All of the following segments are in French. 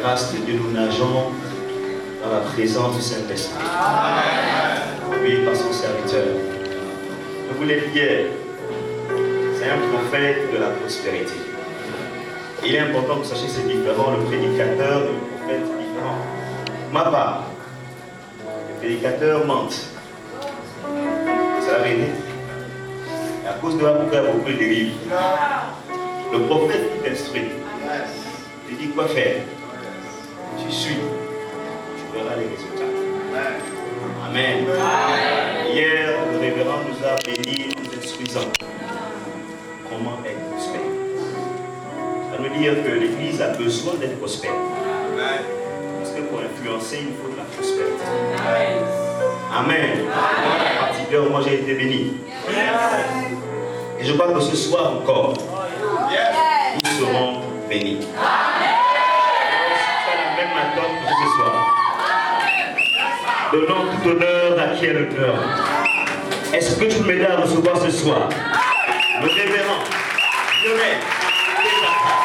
grâce de Dieu, nous nageons dans la présence du Saint-Esprit. Oui, par son serviteur. Je vous l'ai dit hier, c'est un prophète de la prospérité. Il est important que vous sachiez que c'est différent, le prédicateur et le prophète est différent. Ma part, les prédicateurs mentent. C'est la vérité. Et à cause de la boucle, il y a beaucoup de dérives. Le prophète qui t'instruit, il dit quoi faire. Tu suis, tu verras les résultats. Amen. Hier, le révérend nous a bénis en nous instruisant comment être prospère. Ça veut dire que l'Église a besoin d'être prospère. Parce que pour influencer, il faut de la prospérité. Amen. Particulièrement, j'ai été béni. Et je crois que ce soir encore, nous serons bénis. C'est la même attente que ce soir. Donnons tout honneur à qui est l'honneur. Est-ce que tu peux m'aider à recevoir ce soir le révérend Lionel Desjacas?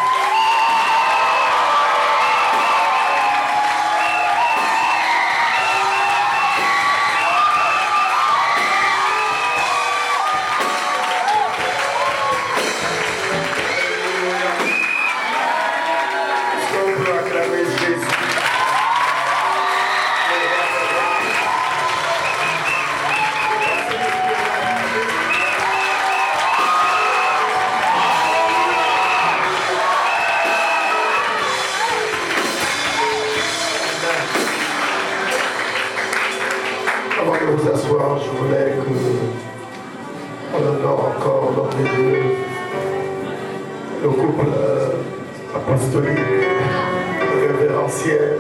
Je voulais qu'on honore encore l'homme de Dieu, le couple apostolique, révérentiel.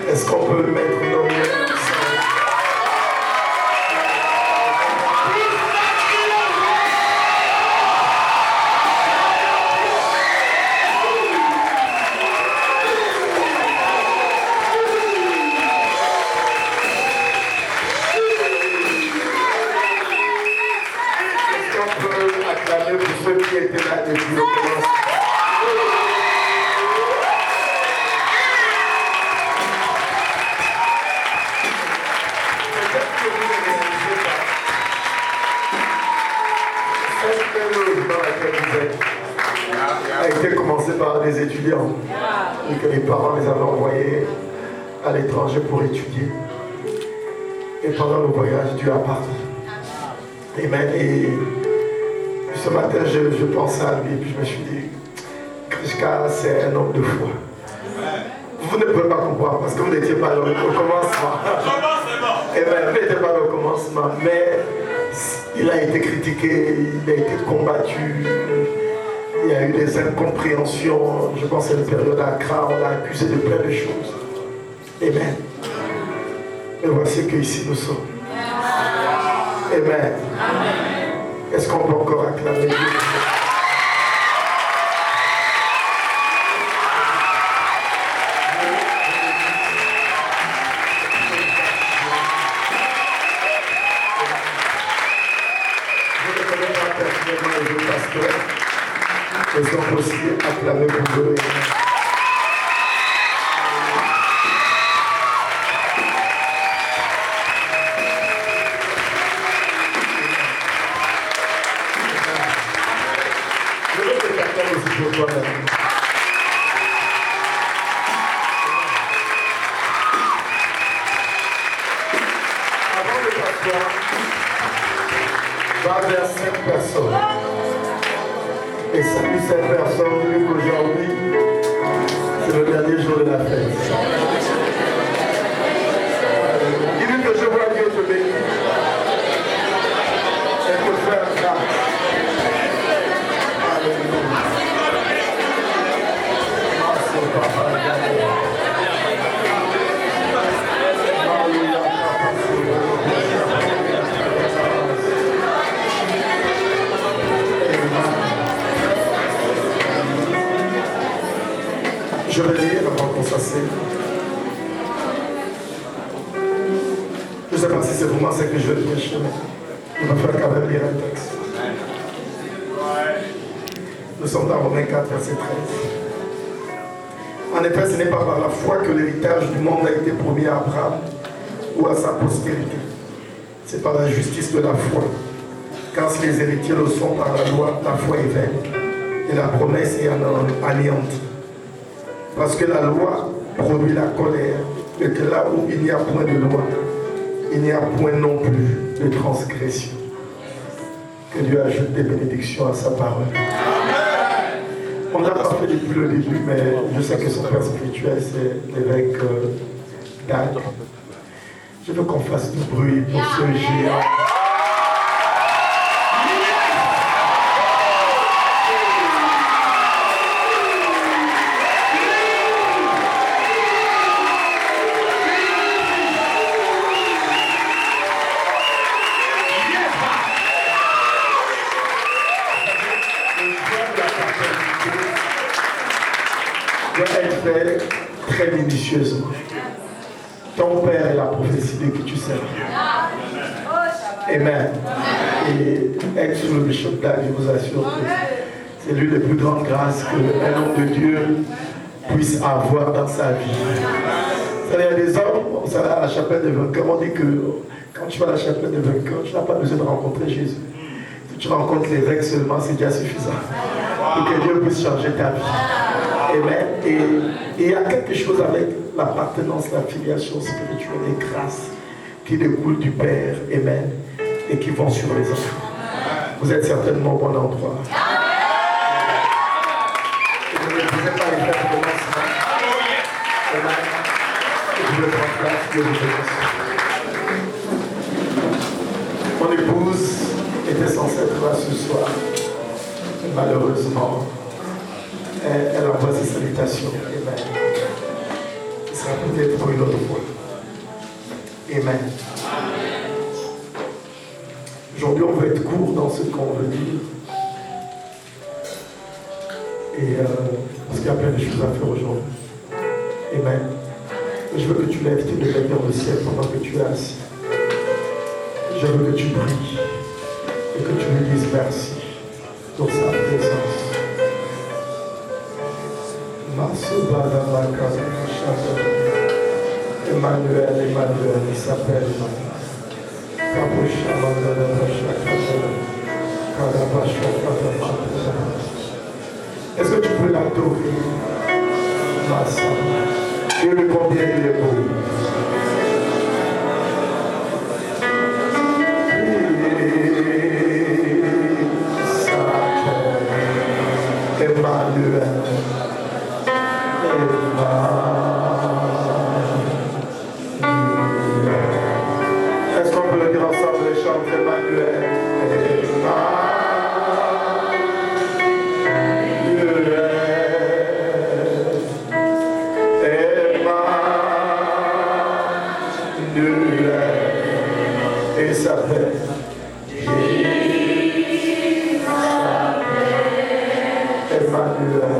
Est-ce qu'on peut mettre nos mains? Qui était là depuis le commencement. Peut-être que vous ne réalisez pas. Cette période dans laquelle vous êtes a été commencée par des étudiants et que les parents les avaient envoyés à l'étranger pour étudier. Et pendant le voyage, Dieu a parti. Amen. Et ce matin, je pensais à lui et puis je me suis dit, Krishka, c'est un homme de foi. Vous ne pouvez pas comprendre parce que vous n'étiez pas là au commencement. Et bien, vous n'étiez pas là au commencement, mais il a été critiqué, il a été combattu, il y a eu des incompréhensions. Je pense à une période à Accra, on l'a accusé de plein de choses. Amen. Et voici qu'ici nous sommes. Amen. Est-ce qu'on peut encore acclamer Dieu? Je ne connais pas personnellement les deux pasteurs. Est-ce qu'on peut aussi acclamer pour eux? Avant de t'asseoir, va vers 5 personnes et salue cette personne vu qu'aujourd'hui c'est le dernier jour de la fête. Dis-lui que je vois Dieu te bénir et te faire grâce. Alléluia. Je vais lire avant qu'on s'assied. Je ne sais pas si c'est vraiment ce que je vais lire chez moi. Il va falloir quand même lire un texte. Nous sommes dans Romains 4, verset 13. En effet, ce n'est pas par la foi que l'héritage du monde a été promis à Abraham ou à sa postérité. C'est par la justice de la foi. Car si les héritiers le sont par la loi, la foi est vaine et la promesse est anéantie. Parce que la loi produit la colère, et que là où il n'y a point de loi, il n'y a point non plus de transgression. Que Dieu ajoute des bénédictions à sa parole. On n'a pas fait depuis le début, mais je sais que son père spirituel, c'est l'évêque d'Agde. Je veux qu'on fasse du bruit pour ce géant. Doit être fait très minutieusement. Ton père est la prophétie de qui tu seras. Amen. Et être sous le bishop d'Agde, je vous assure que c'est l'une des plus grandes grâces qu'un homme de Dieu puisse avoir dans sa vie. Il y a des hommes, on s'en va à la chapelle des vainqueurs, on dit que quand tu vas à la chapelle des vainqueurs, tu n'as pas besoin de rencontrer Jésus. Si tu rencontres l'évêque seulement, c'est déjà suffisant. Pour que Dieu puisse changer ta vie. Amen. Et il y a quelque chose avec l'appartenance, la filiation spirituelle, les grâces qui découlent du Père, amen, et qui vont sur les enfants. Vous êtes certainement au bon endroit. Et vous ne pouvez pas les faire de lancement. Amen. Et je vais prendre place, Dieu vous bénisse. Mon épouse était censée être là ce soir. Malheureusement, elle envoie ses salutations. Amen. Ce sera peut-être pour une autre fois. Amen. Aujourd'hui, on va être court dans ce qu'on veut dire. Et parce qu'il y a plein de choses à faire aujourd'hui. Amen. Je veux que tu lèves tes deux mains dans le ciel pendant que tu es assis. Je veux que tu pries et que tu lui dises merci pour sa présence. Emmanuel, il s'appelle Est-ce que tu peux l'adorer? Dieu le combien il est beau. Emmanuel. Est-ce qu'on peut le dire ensemble, les chants Emmanuel? Emmanuel. Et ça fait Emmanuel.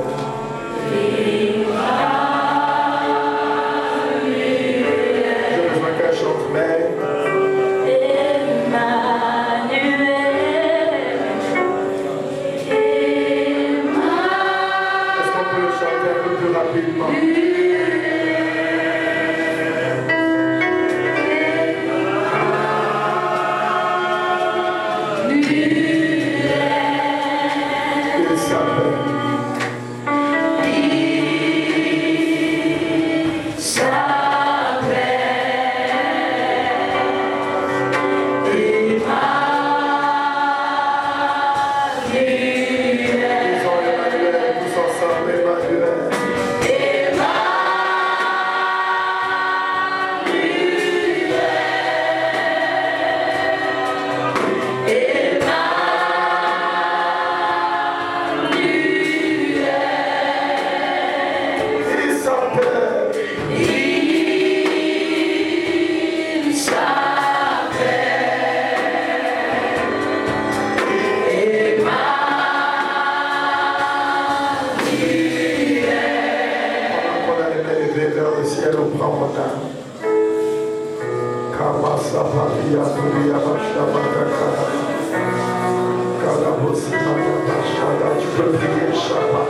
Tu peux prier, Shabbat.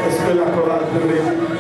Est-ce que la chorale peut l'aider?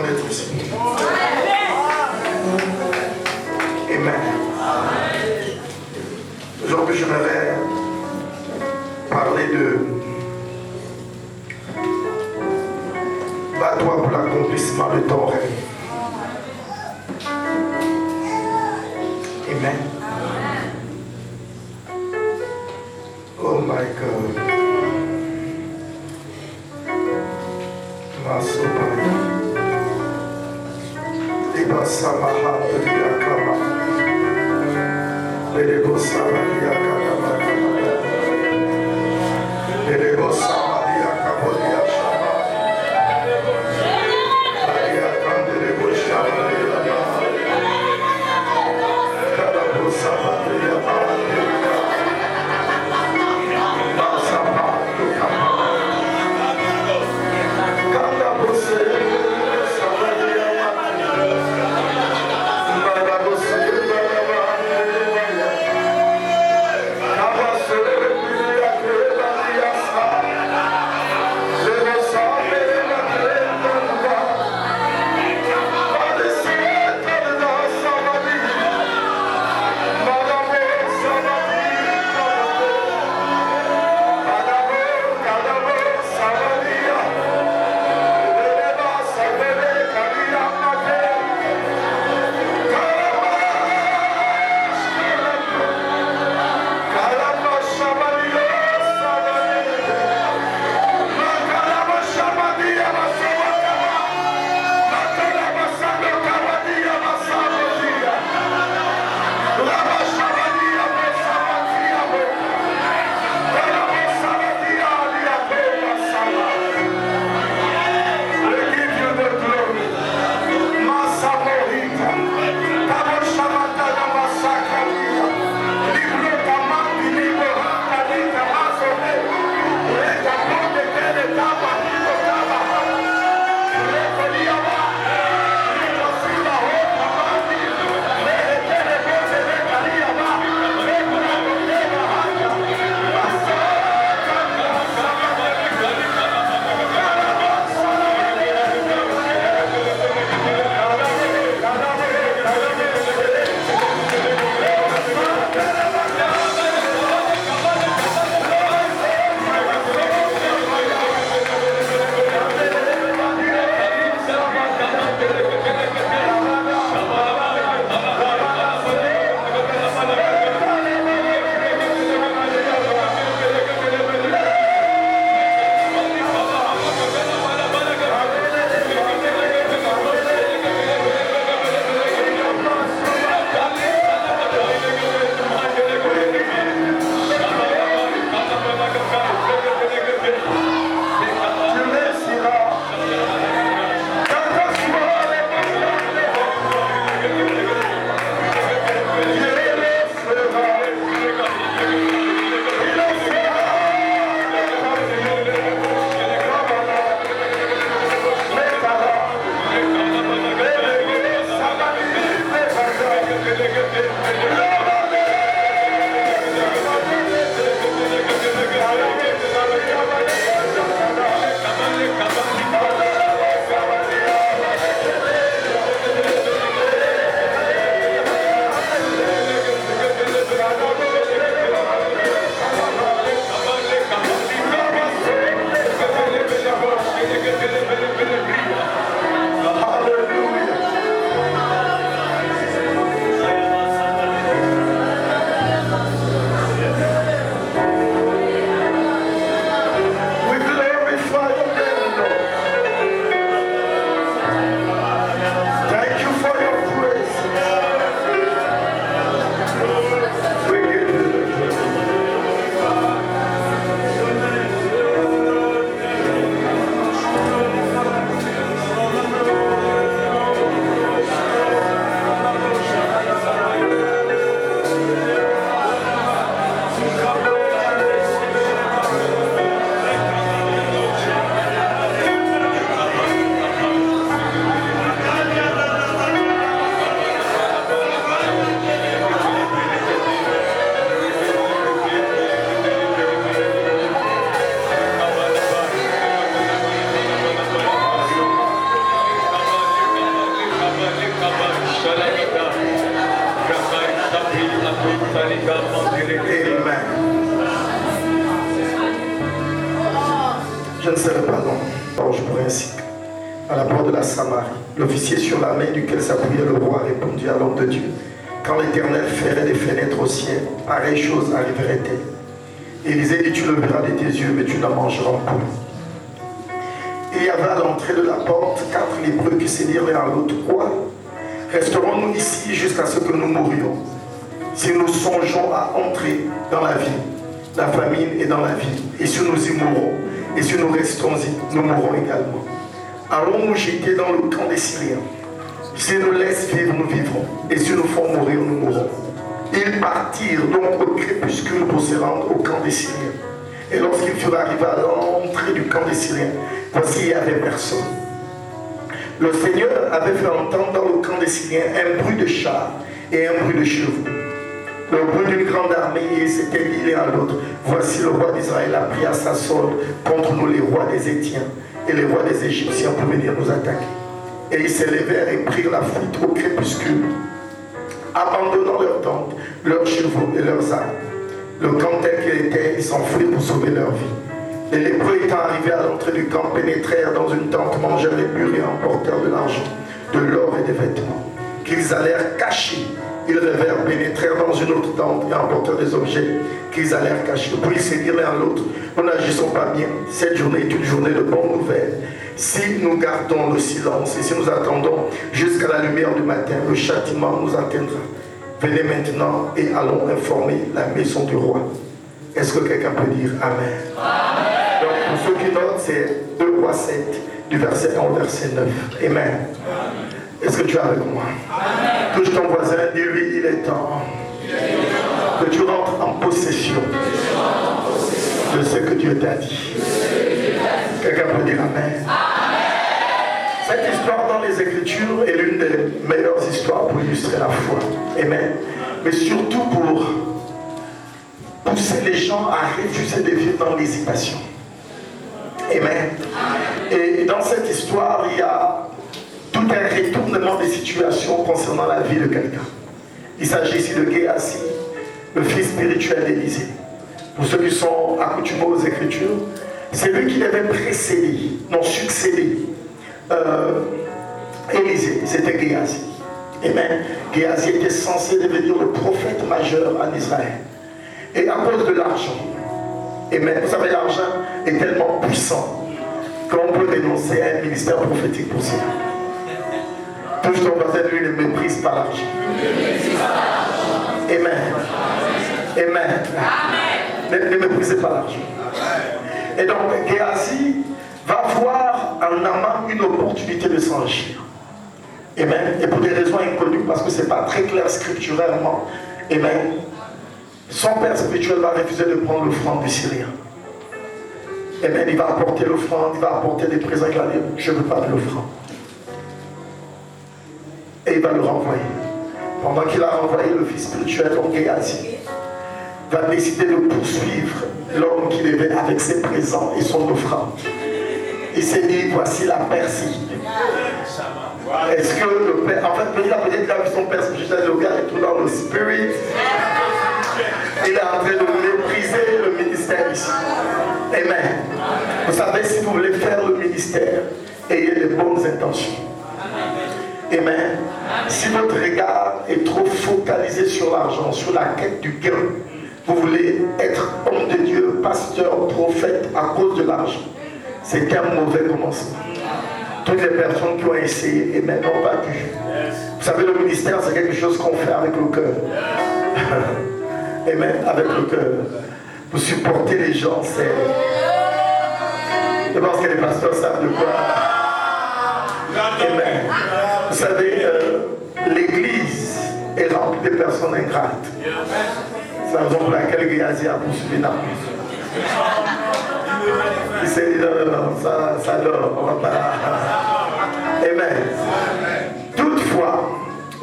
content d'être ici. Amen. Aujourd'hui, j'aimerais parler de bats-toi pour l'accomplissement de ton rêve. Amen. Oh my God. Masopa. Ibasamaha Yakama. Ledebosama Yakama. Ledebosama Yakama Yakama. Ayakande Ledeboshama Yakama. Kadabosama Yakama. Basama Yakama. Amen. Je ne serai pas long. Alors je pourrais ainsi. À la porte de la Samarie, l'officier sur la main duquel s'appuyait le roi répondit à l'homme de Dieu. Quand l'Éternel ferait des fenêtres au ciel, pareille chose arriverait-elle. Élisée dit, tu le verras de tes yeux, mais tu n'en mangeras pas. Il y avait à l'entrée de la porte 4 lépreux qui se dirent l'un à l'autre, quoi? Resterons-nous ici jusqu'à ce que nous mourions? Si nous songeons à entrer dans la vie, la famine est dans la vie, et si nous y mourons, et si nous restons y, nous mourrons également. Allons nous jeter dans le camp des Syriens. Si nous laissent vivre, nous vivrons, et si nous font mourir, nous mourrons. Ils partirent donc au crépuscule pour se rendre au camp des Syriens. Et lorsqu'ils furent arrivés à l'entrée du camp des Syriens, voici, il n'y avait personne. Le Seigneur avait fait entendre dans le camp des Syriens un bruit de chars et un bruit de chevaux. Le bruit d'une grande armée, et s'était dit l'un à l'autre, voici le roi d'Israël a pris à sa solde contre nous les rois des Étiens et les rois des Égyptiens pour venir nous attaquer. Et ils s'élevèrent et prirent la fuite au crépuscule, abandonnant leurs tentes, leurs chevaux et leurs ânes. Le camp tel qu'il était, ils s'enfuirent pour sauver leur vie. Les lépreux étant arrivés à l'entrée du camp, pénétrèrent dans une tente, mangèrent les murs et emportèrent de l'argent, de l'or et des vêtements, qu'ils allèrent cacher. Ils revèrent, pénétrèrent dans une autre tente et emportèrent des objets qu'ils allèrent cacher. Puis ils se dirent l'un à l'autre, nous n'agissons pas bien. Cette journée est une journée de bonnes nouvelles. Si nous gardons le silence et si nous attendons jusqu'à la lumière du matin, le châtiment nous atteindra. Venez maintenant et allons informer la maison du roi. Est-ce que quelqu'un peut dire Amen? Amen. Donc pour ceux qui notent, c'est 2 Rois 7, du verset 1 au verset 9. Amen. Est-ce que tu es avec moi? Amen. Touche ton voisin, dis-lui, il est temps que tu rentres en possession de ce que Dieu t'a dit. Quelqu'un peut dire Amen. Cette histoire dans les Écritures est l'une des meilleures histoires pour illustrer la foi. Amen. Mais surtout pour pousser les gens à refuser de vivre dans l'hésitation. Amen. Et dans cette histoire, il y a tout un retournement des situations concernant la vie de quelqu'un. Il s'agit ici de Géasi, le fils spirituel d'Élisée. Pour ceux qui sont accoutumés aux Écritures, c'est lui qui devait précéder, non succéder Élisée, c'était Géasi. Amen. Géasi était censé devenir le prophète majeur en Israël. Et à cause de l'argent, amen, vous savez, l'argent est tellement puissant qu'on peut dénoncer un ministère prophétique pour cela. Touche ton voisin, lui, ne méprise pas l'argent. Amen. Amen. Ne méprisez pas l'argent. Et donc, Géasi va voir en Naaman une opportunité de s'enrichir. Amen. Et pour des raisons inconnues, parce que ce n'est pas très clair scripturalement, amen, son père spirituel va refuser de prendre l'offrande du Syrien. Amen. Il va apporter l'offrande, il va apporter des présents, il va dire, je ne veux pas de l'offrande. Et il va le renvoyer. Pendant qu'il a renvoyé le fils spirituel, donc Géasi va décider de poursuivre l'homme qui devait avec ses présents et son offrande. Il s'est dit, voici la Persie. Est-ce que le père, en fait, il a peut-être vu son père spirituel, le gars est tout dans le spirit. Il est en train de mépriser le ministère ici. Amen. Vous savez, si vous voulez faire le ministère, ayez les bonnes intentions. Amen. Si votre regard est trop focalisé sur l'argent, sur la quête du gain, vous voulez être homme de Dieu, pasteur, prophète à cause de l'argent, c'est un mauvais commencement. Toutes les personnes qui ont essayé et maintenant n'ont pas pu. Vous savez, le ministère, c'est quelque chose qu'on fait avec le cœur. Amen, avec le cœur. Pour supporter les gens, c'est... Je pense que les pasteurs savent de quoi. Amen. Vous savez, l'église est remplie de personnes ingrates. C'est la raison pour laquelle Géasi a poursuivi Naaman. Il s'est dit non, ça dort, on va pas. Amen. Toutefois,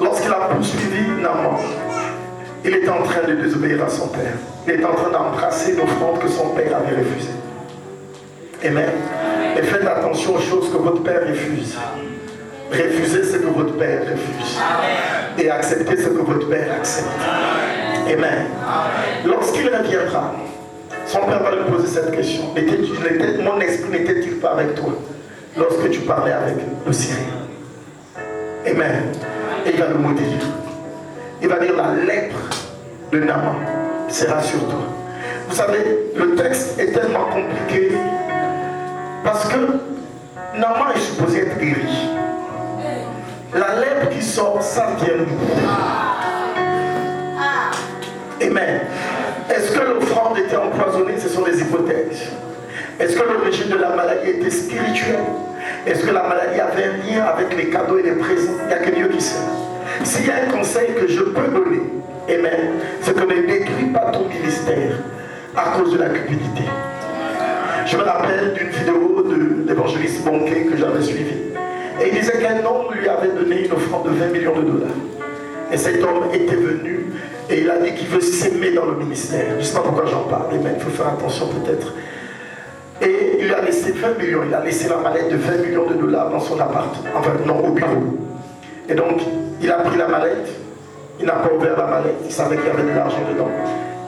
lorsqu'il a poursuivi Naaman, il est en train de désobéir à son père. Il est en train d'embrasser l'offrande que son père avait refusée. Amen. Et faites attention aux choses que votre père refuse. Refusez ce que votre père refuse. Et acceptez ce que votre père accepte. Amen. Lorsqu'il reviendra, son père va lui poser cette question. Mon esprit n'était-il pas avec toi lorsque tu parlais avec le Syrien? Amen. Et il va le maudire. Il va dire la lèpre de Naaman sera sur toi. Vous savez, le texte est tellement compliqué parce que Naaman est supposé être guéri. La lèpre qui sort, ça vient d'où? Amen. Est-ce que l'offrande était empoisonnée? Ce sont des hypothèses. Est-ce que l'origine de la maladie était spirituelle? Est-ce que la maladie avait un lien avec les cadeaux et les présents? Il n'y a que Dieu qui sait. S'il y a un conseil que je peux donner, amen, c'est que ne détruis pas ton ministère à cause de la cupidité. Je me rappelle d'une vidéo de l'évangéliste Bonquet que j'avais suivi. Et il disait qu'un homme lui avait donné une offrande de 20 millions de dollars. Et cet homme était venu et il a dit qu'il veut s'aimer dans le ministère. Je ne sais pas pourquoi j'en parle, mais il faut faire attention peut-être. Et il lui a laissé 20 millions, il a laissé la mallette de 20 millions de dollars dans son appart, enfin non, au bureau. Et donc, il a pris la mallette, il n'a pas ouvert la mallette, il savait qu'il y avait de l'argent dedans.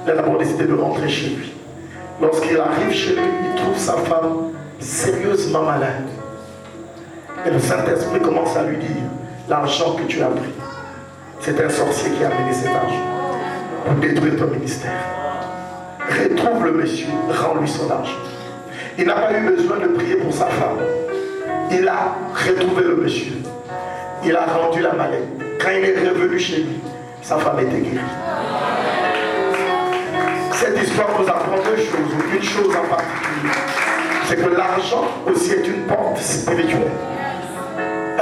Il a d'abord décidé de rentrer chez lui. Lorsqu'il arrive chez lui, il trouve sa femme sérieusement malade. Et le Saint-Esprit commence à lui dire, l'argent que tu as pris, c'est un sorcier qui a amené cet argent pour détruire ton ministère. Retrouve le monsieur, rends-lui son argent. Il n'a pas eu besoin de prier pour sa femme. Il a retrouvé le monsieur. Il a rendu la mallette. Quand il est revenu chez lui, sa femme était guérie. Cette histoire nous apprend deux choses, ou une chose en particulier. C'est que l'argent aussi est une porte spirituelle.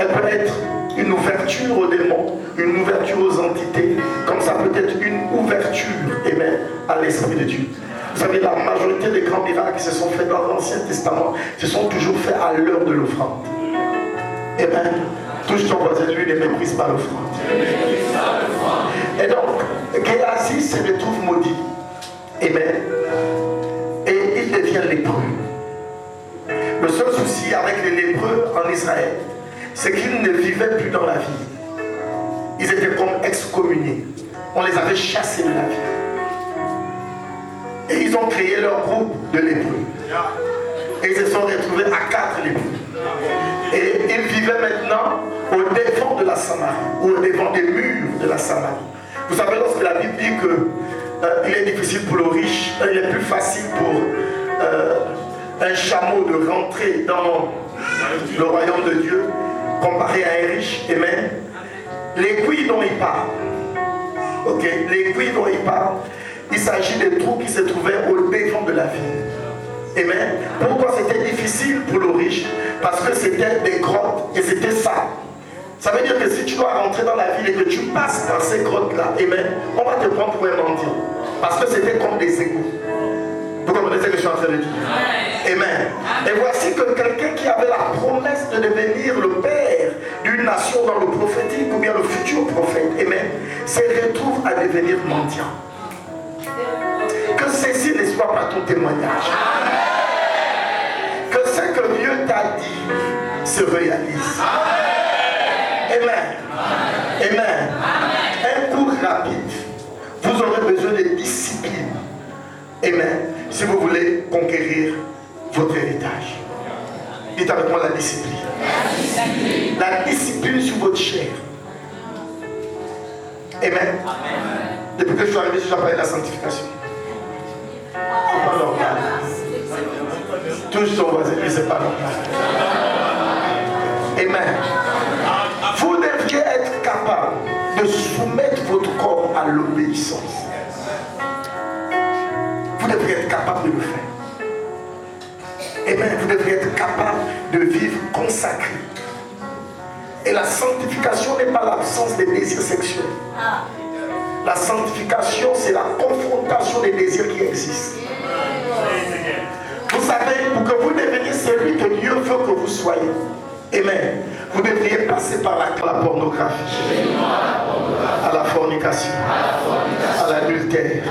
Elle peut être une ouverture aux démons, une ouverture aux entités, comme ça peut être une ouverture, amen, à l'Esprit de Dieu. Vous savez, la majorité des grands miracles qui se sont faits dans l'Ancien Testament se sont toujours faits à l'heure de l'offrande. Amen. Touche ton voisin, lui, ne méprise pas l'offrande. Et donc, Géasi se retrouve maudit. Amen. Et il devient lépreux. Le seul souci avec les lépreux en Israël, c'est qu'ils ne vivaient plus dans la vie. Ils étaient comme excommuniés. On les avait chassés de la vie. Et ils ont créé leur groupe de lépreux. Et ils se sont retrouvés à 4 lépreux. Et ils vivaient maintenant au devant de la Samarie, ou au devant des murs de la Samarie. Vous savez, lorsque la Bible dit qu'il est difficile pour le riche, il est plus facile pour un chameau de rentrer dans le royaume de Dieu, comparé à un riche, amen. Les puits dont il parle, ok, les puits dont il parle, il s'agit des trous qui se trouvaient au devant de la ville. Amen. Pourquoi c'était difficile pour le riche? Parce que c'était des grottes et c'était ça. Ça veut dire que si tu dois rentrer dans la ville et que tu passes par ces grottes-là, amen, on va te prendre pour un mendiant. Parce que c'était comme des égouts. Vous comprenez ce que je suis en train de dire? Amen. Et voici que quelqu'un qui avait la promesse de devenir le père d'une nation dans le prophétique ou bien le futur prophète, amen, se retrouve à devenir mendiant. Que ceci ne soit pas ton témoignage. Que ce que Dieu t'a dit se réalise. Amen. Amen. Un cours rapide. Vous aurez besoin de discipline. Amen. Si vous voulez conquérir votre héritage. Dites avec moi la discipline. La discipline sur votre chair. Amen. Depuis que je suis arrivé, j'ai appris la sanctification. C'est pas normal. Touche ton voisin, c'est pas normal. Amen. Vous devriez être capable de soumettre votre corps à l'obéissance. Vous devriez être capable de le faire. Amen. Vous devriez être capable de vivre consacré. Et la sanctification n'est pas l'absence des désirs sexuels. La sanctification, c'est la confrontation des désirs qui existent. Vous savez, pour que vous deveniez celui que Dieu veut que vous soyez, amen, vous devriez passer par la pornographie, à la fornication, à l'adultère,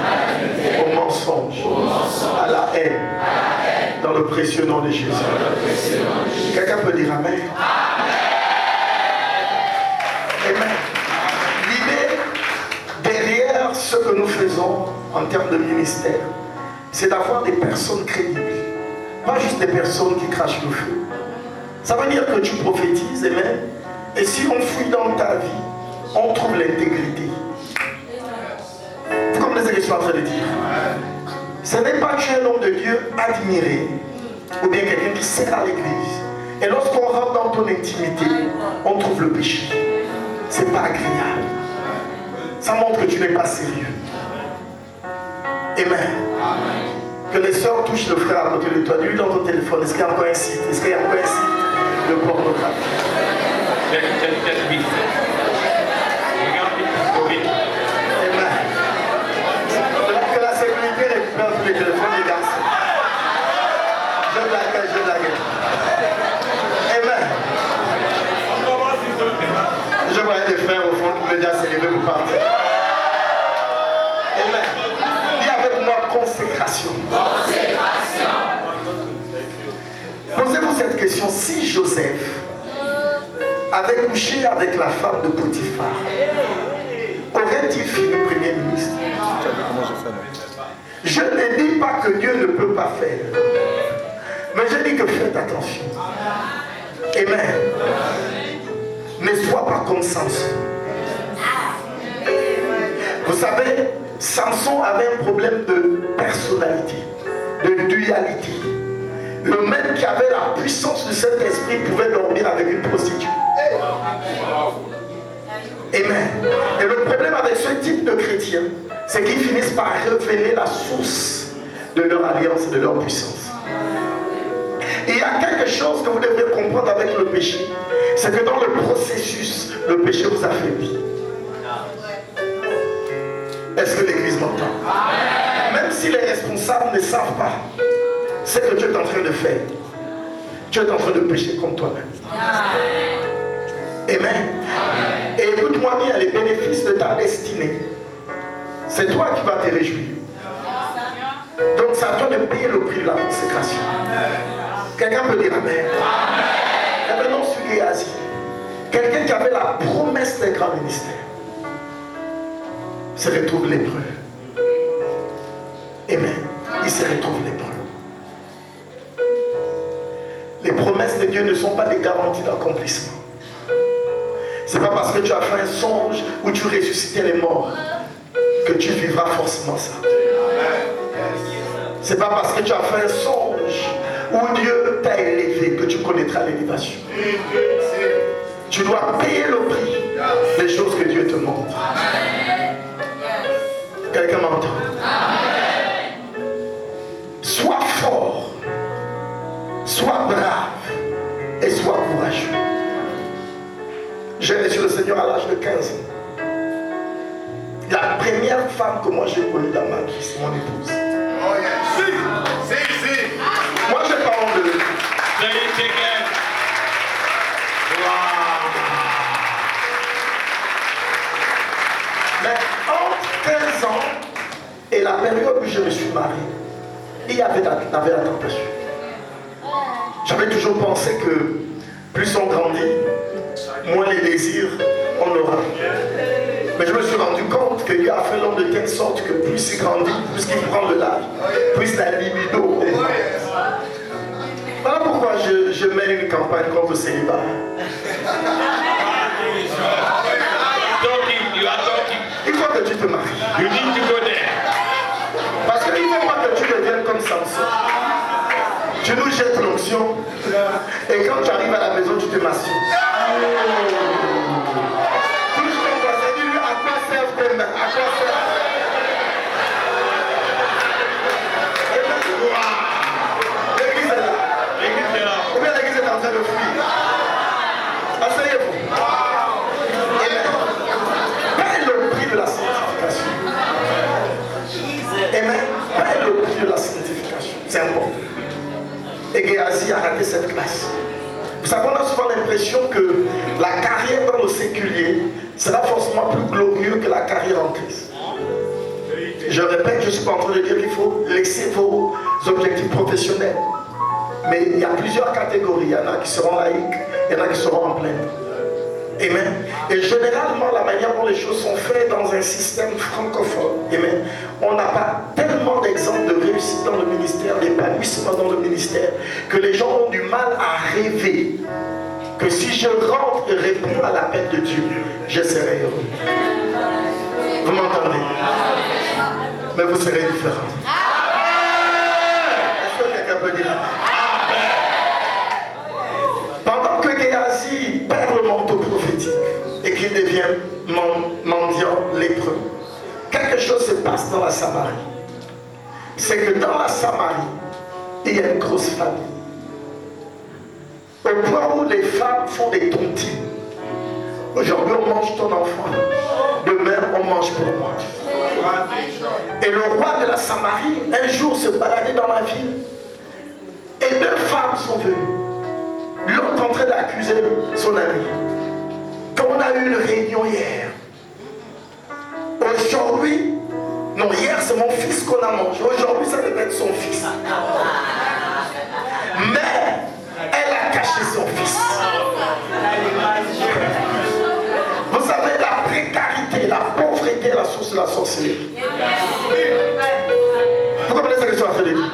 au mensonge, à la haine, dans le précieux nom de Jésus. Quelqu'un peut dire amen? nous faisons en termes de ministère, c'est d'avoir des personnes crédibles. Pas juste des personnes qui crachent le feu. Ça veut dire que tu prophétises, amen. Et si on fouille dans ta vie, on trouve l'intégrité. Vous comprenez ce que je suis en train de dire? Ce n'est pas que tu es un homme de Dieu admiré, ou bien quelqu'un qui sert à l'église. Et lorsqu'on rentre dans ton intimité, on trouve le péché. C'est pas agréable. Ça montre que tu n'es pas sérieux. Amen. Que les sœurs touchent le frère à côté de toi. Dis-lui dans ton téléphone, est-ce qu'il y a encore un site? Est-ce qu'il y a encore un site de pornographie? Amen. Que la sécurité récupère tous les téléphones des garçons. Je blague. Amen. Je voyais des frères au fond qui veulent déjà s'élever pour partir. Amen. Dis avec moi consécration. Posez-vous cette question. Si Joseph avait couché avec la femme de Potiphar, aurait-il fini Premier ministre? Je ne dis pas que Dieu ne peut pas faire, mais je dis que faites attention. Amen. Ne sois pas comme Samson. Vous savez, Samson avait un problème de personnalité, de dualité. Le même qui avait la puissance de cet esprit pouvait dormir avec une prostituée. Amen. Et le problème avec ce type de chrétiens, c'est qu'ils finissent par révéler la source de leur alliance et de leur puissance. Et il y a quelque chose que vous devez comprendre avec le péché, c'est que dans le processus, le péché vous affaiblit. Est-ce que l'Église m'entend? Même si les responsables ne savent pas ce que tu es en train de faire, tu es en train de pécher contre toi-même. Amen. Et écoute-moi bien, les bénéfices de ta destinée, c'est toi qui vas te réjouir. Donc c'est à toi de payer le prix de la consécration. Quelqu'un peut dire Amen. Revenons sur Géasi. Quelqu'un qui avait la promesse d'un grand ministère se retrouve lépreux. Amen. Il se retrouve lépreux. Les promesses de Dieu ne sont pas des garanties d'accomplissement. Ce n'est pas parce que tu as fait un songe où tu ressuscitais les morts que tu vivras forcément ça. Ce n'est pas parce que tu as fait un songe où Dieu t'a élevé que tu connaîtras l'élévation. Tu dois payer le prix des choses que Dieu te montre. Quelqu'un m'entend? Sois fort, sois brave et sois courageux. J'ai reçu le Seigneur à l'âge de 15 ans. La première femme que moi j'ai connue dans ma vie, c'est mon épouse. Moi j'ai pas honte de le dire. Mais entre 15 ans et la période où je me suis marié, il y avait la tentation. J'avais toujours pensé que plus on grandit, moins les désirs on aura. Mais je me suis rendu compte que Dieu a fait l'homme de telle sorte que plus il grandit, plus il prend de l'âge, plus la libido. Voilà pourquoi je mène une campagne contre le célibat. Il faut que tu te maries. Parce qu'il ne faut pas que tu deviennes comme Samson. Tu nous jettes l'onction et quand tu arrives à la maison, tu te masturbes. Touche ton voisin, dis-lui à quoi servent tes mains, à quoi servent. L'église est là. Ou bien l'église est en train de fuir. Asseyez-vous. Paye le prix de la sanctification. Amen. Paye le prix de la sanctification. C'est important. Et Géasi a raté cette classe. Vous savez, on a souvent l'impression que la carrière dans le séculier sera forcément plus glorieuse que la carrière en Christ. Je répète, je ne suis pas en train de dire qu'il faut laisser vos objectifs professionnels. Mais il y a plusieurs catégories. Il y en a qui seront laïques, il y en a qui seront en plein. Amen. Et généralement, la manière dont les choses sont faites dans un système francophone, amen, on n'a pas tellement d'exemples de réussite dans le ministère, d'épanouissement dans le ministère, que les gens ont du mal à rêver que si je rentre et réponds à l'appel de Dieu, je serai heureux. Vous m'entendez? Mais vous serez différents. Est-ce que quelqu'un peut dire? Pendant que Géasi perd le manteau prophétique et qu'il devient mendiant lépreux, quelque chose se passe dans la Samarie. C'est que dans la Samarie, il y a une grosse famille. Au point où les femmes font des tontines. Aujourd'hui, on mange ton enfant. Demain, on mange pour moi. Et le roi de la Samarie, un jour, se baladait dans la ville. Et deux femmes sont venues. L'autre en train d'accuser son ami. Quand on a eu une réunion hier. Aujourd'hui, non, hier c'est mon fils qu'on a mangé. Aujourd'hui, ça devait être son fils. Mais elle a caché son fils. Vous savez, la précarité, la pauvreté est la source de la sorcellerie. Vous comprenez ce que je suis en train de dire?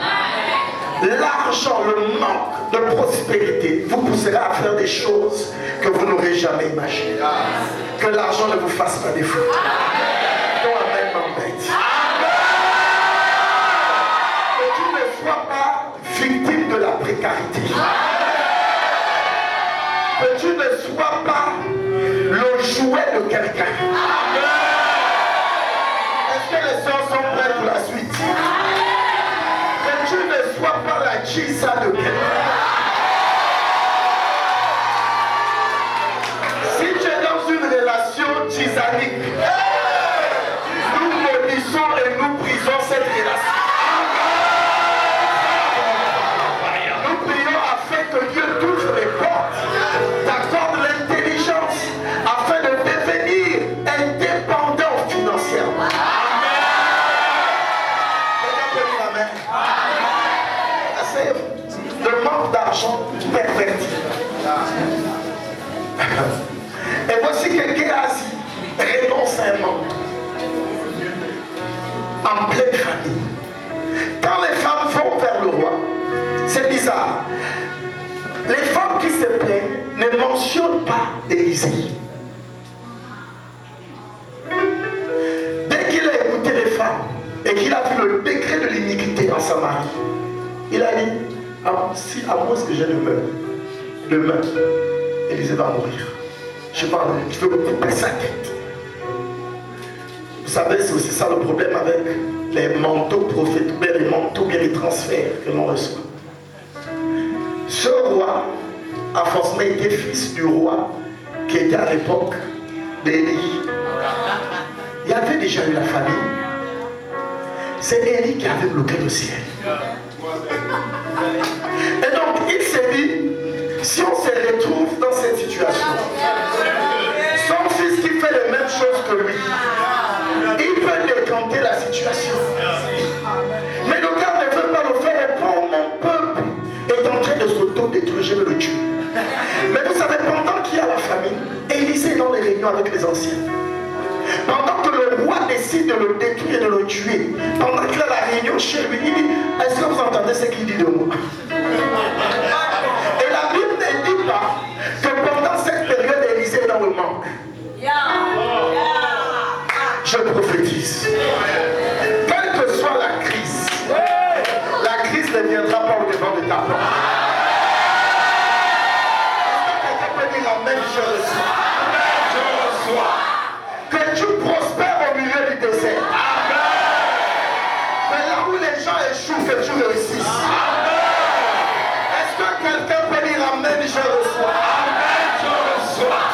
L'argent, le manque de prospérité vous poussera à faire des choses que vous n'aurez jamais imaginées. Que l'argent ne vous fasse pas défaut. Ton amen m'embête. Que tu ne sois pas victime de la précarité. Que tu ne sois pas le jouet de quelqu'un. Est-ce que les sœurs sont prêtes pour la suite? Que tu ne sois pas la chisa de quelqu'un. Si tu es dans une relation chisanique, nous maudissons et nous brisons cette relation. Nous prions afin que Dieu touche les portes, t'accorde l'intelligence afin de devenir indépendant financièrement. Amen. Le manque d'argent perverti. Et voici que Géasi renonce à un manque en pleine famille. Quand les femmes vont vers le roi, c'est bizarre. Les femmes qui se plaignent ne mentionnent pas Élisée. Dès qu'il a écouté les femmes et qu'il a vu le décret de l'iniquité en Samarie, il a dit, si à moins que je ne meure, demain, Élisée va mourir. Je veux couper sa tête. Vous savez, c'est aussi ça le problème avec les manteaux prophétiques, les manteaux et les transferts que l'on reçoit. Ce roi a forcément été fils du roi qui était à l'époque d'Élie. Il y avait déjà eu la famille. C'est Élie qui avait bloqué le ciel. Et donc il s'est dit, si on se retrouve dans cette situation, son fils qui fait les mêmes choses que lui, il peut décanter la situation. Mais le gars ne veut pas le faire. Et pour mon peuple est en train de s'auto-détruire, je vais le tuer. Mais vous savez, pendant qu'il y a la famine, Élisée est dans les réunions avec les anciens. Pendant que le roi décide de le détruire et de le tuer, pendant qu'il a la réunion chez lui, il dit, est-ce que vous entendez ce qu'il dit de moi? Et la Bible ne dit pas que pendant cette période, Élisée est dans le manque. Je prophétise. Quelle que soit la crise ne viendra pas au devant de ta porte. Quelqu'un peut dire amen, je reçois. Je reçois. Que tu prospères au milieu du désert. Mais là où les gens échouent, que tu réussisses. Est-ce que quelqu'un peut dire amen, je reçois? Amen, je reçois.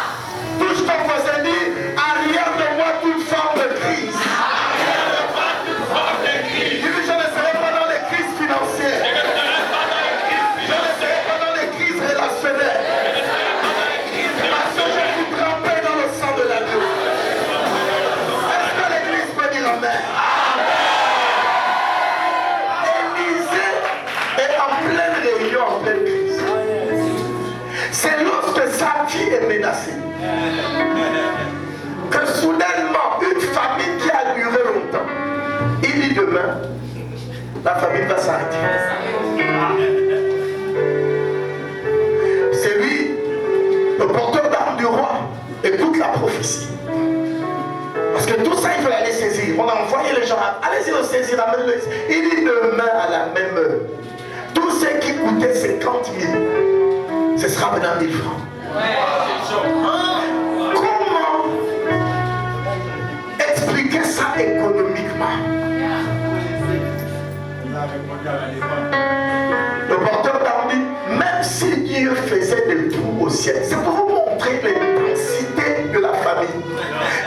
Touche ton voisin, dit, arrière de moi toute forme de crise. Il dit, je ne serai pas dans les crises financières. Je ne serai pas dans les crises relationnelles. Parce que je suis trempé dans le sang de l'agneau. Est-ce que l'église peut dire amen? Élisée est en pleine réunion, en pleine crise. C'est lui prophétie. Parce que tout ça, il fallait aller saisir. On a envoyé les gens, allez-y le saisir, amène-le. Il dit demain à la même heure. Tout ce qui coûtait 50 000, ce sera maintenant 1000 francs. Comment expliquer ça économiquement? Le porteur d'armes dit, même si Dieu faisait des trous au ciel, c'est pour vous montrer l'intensité de la famille.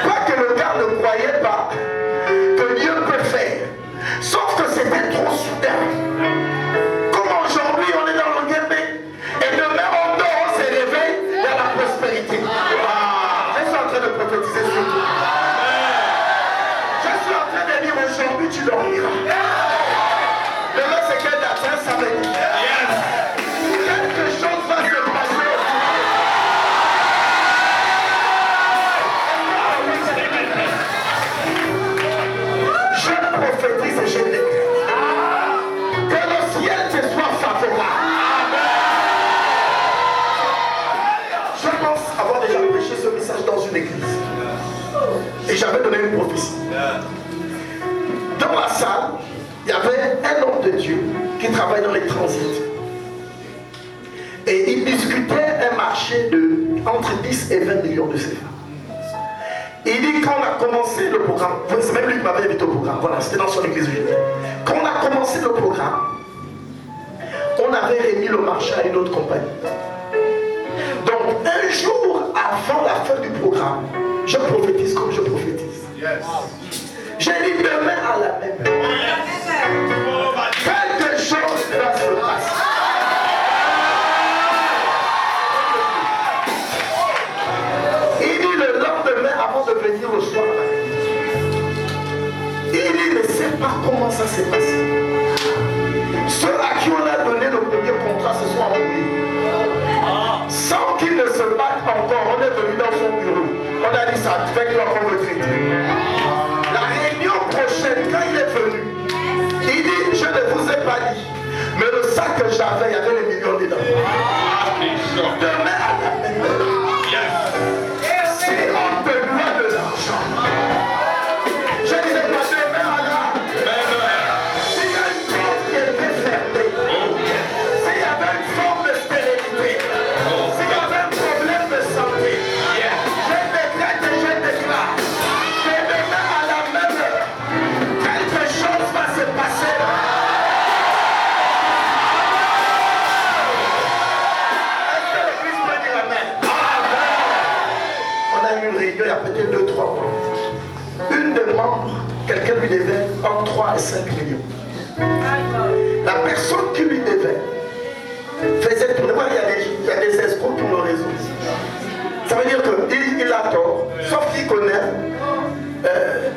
Pas que le gars ne croyait pas que Dieu peut faire, sauf que c'était trop soudain. Comme aujourd'hui on est dans le gaming et demain on dort, on se réveille, il y a la prospérité. Je suis en train de prophétiser sur tout. Je suis en train de dire aujourd'hui tu dormiras. Demain c'est quelle date? C'est un samedi. Quelque chose va se passer. Je prophétise et je déclare que le ciel te soit favorable. Je pense avoir déjà prêché ce message dans une église. Et j'avais donné une prophétie. Dans la salle, il y avait un homme de Dieu qui travaille dans les transits. Et il discutait un marché de entre 10 et 20 millions de CFA. Il dit quand on a commencé le programme, c'est même lui qui m'avait invité au programme, voilà, c'était dans son église. Quand on a commencé le programme, on avait remis le marché à une autre compagnie. Donc un jour avant la fin du programme, je prophétise comme je prophétise. J'ai dit demain à la même heure, quelque chose va se passer. Il dit le lendemain avant de venir le soir, il dit ne sait pas comment ça s'est passé. Ceux à qui on a donné le premier contrat se sont embrouillés. Sans qu'ils ne se battent encore, on est venu dans son bureau. On a dit ça, fais-toi qu'on veut traiter. La réunion prochaine, quand il est venu, il dit, je ne vous ai pas dit, mais le sac que j'avais, il y avait les millions dedans. Demain à la même heure, si on te doit de l'argent, je ne disais pas demain à la même heure, s'il y a une porte qui était fermée, s'il y avait une forme de stérilité, s'il y avait un problème de santé, je décrète et je déclare que demain à la même heure, quelque chose va se passer. Est-ce que l'Église peut dire amen? On a eu une réunion il y a peut-être 2-3 mois. Une des membres, quelqu'un lui devait entre 3 et 5 millions. La personne qui lui devait faisait tourner. Il y a des escrocs pour le réseau. Ça veut dire qu'il a tort, sauf qu'il connaît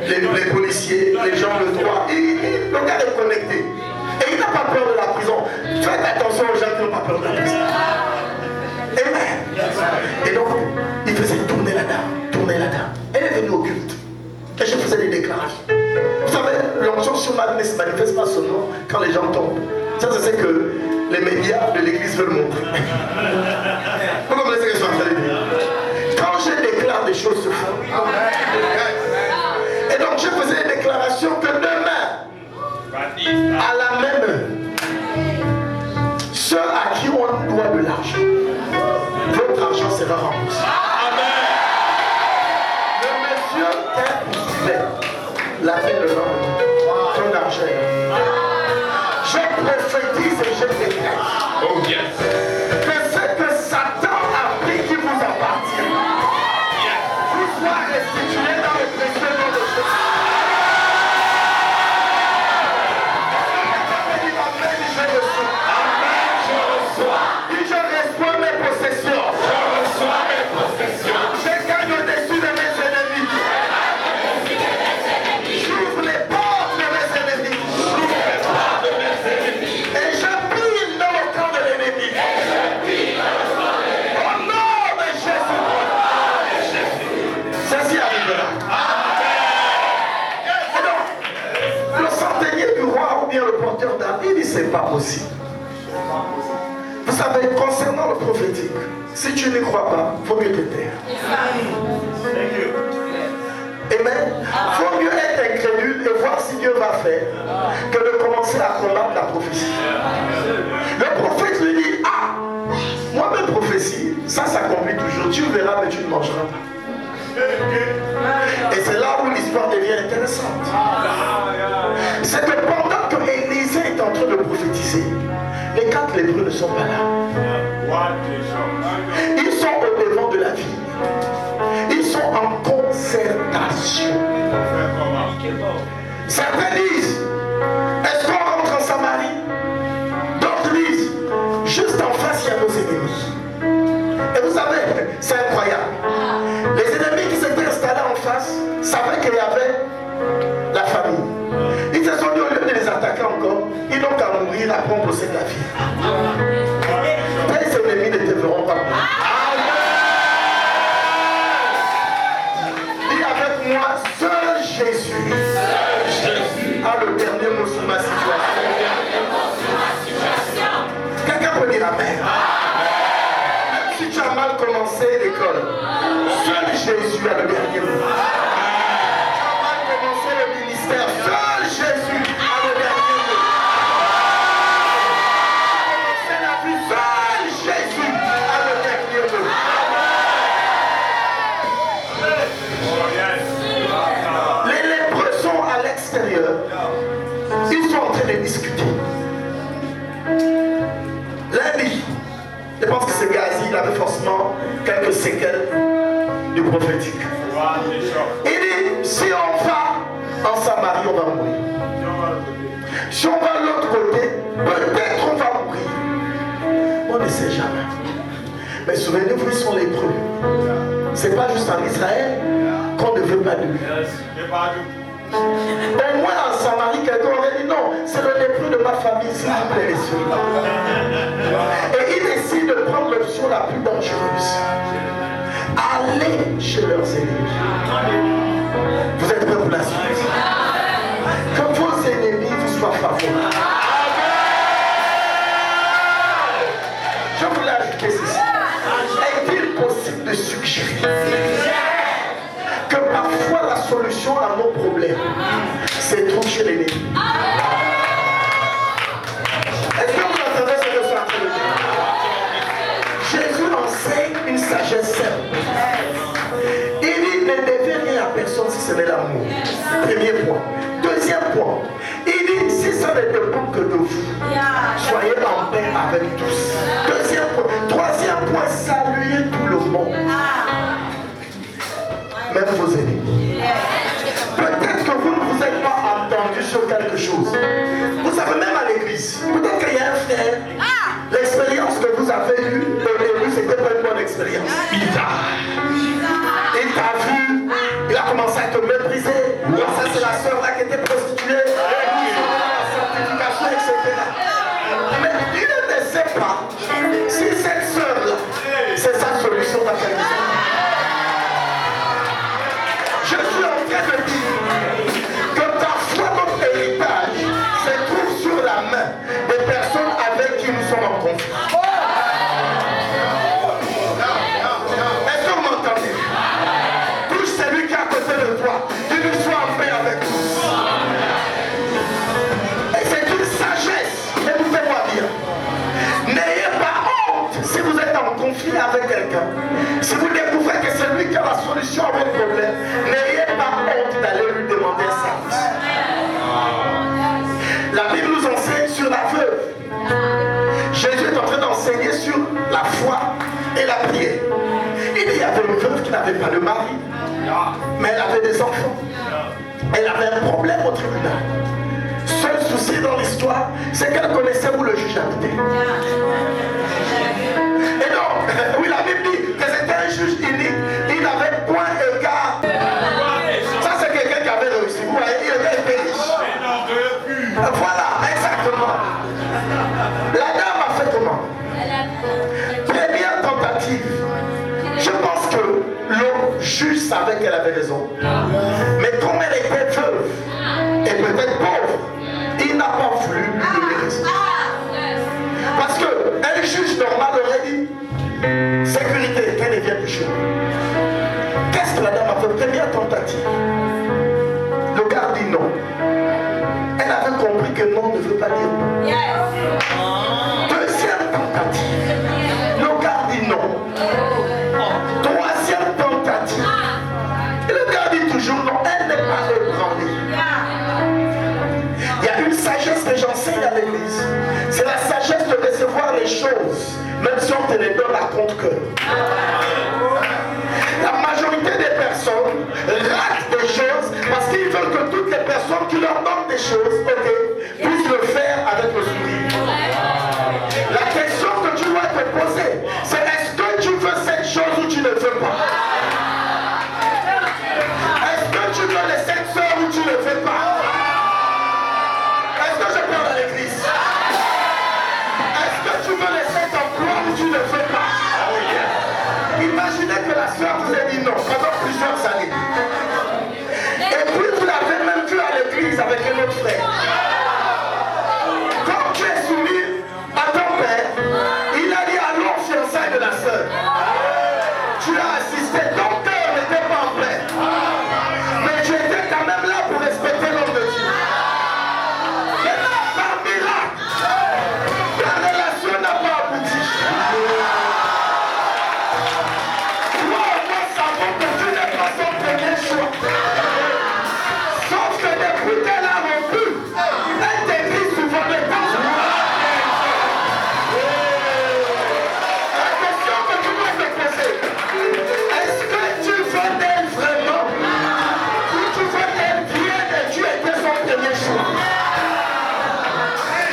les policiers, les gens, le droit. Le gars est connecté. Et il n'a pas peur de la prison. Faites attention aux gens qui n'ont pas peur de la prison. Et donc, il faisait tourner la dame. Elle est venue au culte. Et je faisais des déclarations. Vous savez, l'onction sur ma ne se manifeste pas seulement quand les gens tombent. Ça, c'est ce que les médias de l'église veulent montrer. Vous comprenez ce que je suis en train de dire? Quand je déclare, des choses se font. Et donc, je faisais des déclarations que demain, à la même heure, ceux à qui on doit de l'argent, votre argent sera remboursé. Le monsieur qui poursuivait l'avait le nom, ton argent. Je prophétise et je déclare que ce que Satan a pris qui vous appartient, vous soit restitué dans le précieux nom de Jésus. Je reçois mes possessions. Je gagne au-dessus de mes ennemis. J'ouvre les portes de mes ennemis. Et je pile dans le camp de l'ennemi. Au nom de Jésus. Ceci arrivera. Et donc, le centenier du roi ou bien le porteur d'âme, il dit c'est pas possible. Vous savez, concernant le prophétique, si tu n'y crois pas, il faut mieux te taire. faire que de commencer à combattre la prophétie. Le prophète lui dit, ah, moi mes prophéties, ça s'accomplit toujours. Tu verras, mais tu ne mangeras pas. Et c'est là où l'histoire devient intéressante. C'est que pendant que Élisée est en train de prophétiser, les 4 lépreux ne sont pas là. Ils sont au devant de la vie. Ils sont en concertation. Certains disent, est-ce qu'on rentre en Samarie? D'autres disent, juste en face, il y a nos ennemis. Et vous savez, c'est incroyable. Les ennemis qui s'étaient installés en face savaient qu'il y avait la famille. Ils se sont dit, au lieu de les attaquer encore, ils n'ont qu'à mourir, à prendre possession de la vie. Les ennemis ne te verront pas. Dis avec moi, seul Jésus a le dernier mot sur ma situation. Quelqu'un peut dire amen. Même si tu as mal commencé l'école, seul Jésus a le dernier mot. Tu as mal commencé le ministère, seul Jésus a le dernier mot. Tu as commencé la vie, seul Jésus a le dernier mot. Les lépreux sont à l'extérieur. Ils sont en train de discuter. Lundi, je pense que ce gars-ci, il avait forcément quelques séquelles du prophétique. Il dit, si on va en Samarie, on va mourir. Si on va de l'autre côté, peut-être on va mourir. On ne sait jamais. Mais souvenez-vous, ils sont lépreux. C'est pas juste en Israël qu'on ne veut pas de lui. Au moins en Samarie, quelqu'un aurait dit non, c'est le lépreux de ma famille, s'il vous plaît, messieurs. Et il décide de prendre l'option la plus dangereuse. Aller chez leurs ennemis. Vous êtes prêts pour la suite? Que vos ennemis vous soient favorables. Je voulais ajouter ceci. Est-il possible de suggérer que parfois la solution à nos problèmes c'est trop chez l'ennemi? Est-ce que vous entendez ce que je suis en train de dire? Jésus enseigne une sagesse simple. Il dit ne devez rien à personne si ce n'est l'amour. Premier point. Deuxième point. Il dit si ça ne dépend que de vous, soyez en paix avec tous. Deuxième point. Troisième point, saluez tout le monde. Même vos ennemis. Peut-être que vous ne vous êtes pas entendu sur quelque chose. Vous savez, même à l'église, peut-être qu'il y a un frère, l'expérience que vous avez eue au début, c'était pas une bonne expérience. Il t'a vu, il a commencé à te mépriser. Ça, c'est la sœur là qui était prostituée, la sanctification, etc. Mais il ne sait pas si cette sœur là, c'est sa solution dans quelque chose. Je suis en train de dire que parfois notre héritage se trouve sur la main des personnes avec qui nous sommes en conflit. Est-ce que vous m'entendez? Touche celui qui est à côté de toi, qu'il nous soit en paix avec nous. Et c'est une sagesse, écoutez-moi bien. N'ayez pas honte si vous êtes en conflit avec quelqu'un. Si vous découvrez que c'est lui qui a la solution à votre problème, n'ayez pas honte d'aller lui demander un service. La Bible nous enseigne sur la veuve. Jésus est en train d'enseigner sur la foi et la prière. Il y avait une veuve qui n'avait pas de mari, mais elle avait des enfants. Elle avait un problème au tribunal. Seul souci dans l'histoire, c'est qu'elle connaissait où le juge habitait. Et donc, oui, la Bible dit que c'était un juge unique. Il n'avait point égard. Ça, c'est quelqu'un qui avait réussi. Vous voyez, il était riche. Voilà, exactement. La dame a fait comment? Première tentative. Je pense que le juge savait qu'elle avait raison. Mais comme elle était veuve et peut-être pauvre, il n'a pas voulu lui donner raison. Parce qu'un juge normal aurait dit sécurité, qu'elle ne vient plus chez nous. Qu'est-ce que la dame a fait? Première tentative. Le gars dit non. que non ne veut pas dire non. Deuxième tentative. Le gars dit non. Troisième tentative. Et le gars dit toujours non. Elle n'est pas ébranlée. Il y a une sagesse que j'enseigne à l'église. C'est la sagesse de recevoir les choses, même si on te les donne à contre-cœur. La majorité des personnes ratent des choses parce qu'ils veulent que toutes les personnes qui leur donnent des choses, puissent le faire avec le sourire. La question que tu dois te poser, c'est est-ce que tu veux cette chose ou tu ne veux pas? Est-ce que tu veux les 7 sœurs ou tu ne veux pas? Est-ce que je parle à l'église? Est-ce que tu veux les 7 emplois ou tu ne veux pas? Imaginez que la sœur vous ait dit non pendant plusieurs années. Et puis vous l'avez même vu à l'église avec un autre frère. Quand tu es soumis à ton père, il a dit allons fiançailles de la sœur. Tu as assisté, ton cœur n'était pas en paix. Mais tu étais quand même là pour respecter l'homme de Dieu. Mais là, par miracle, ta relation n'a pas abouti. Sauf que depuis qu'elle a rompu, elle t'écrit souvent les temps. La question que tu dois te poser, est-ce que tu veux d'elle vraiment ou tu veux qu'elle vienne et tu étais son premier choix?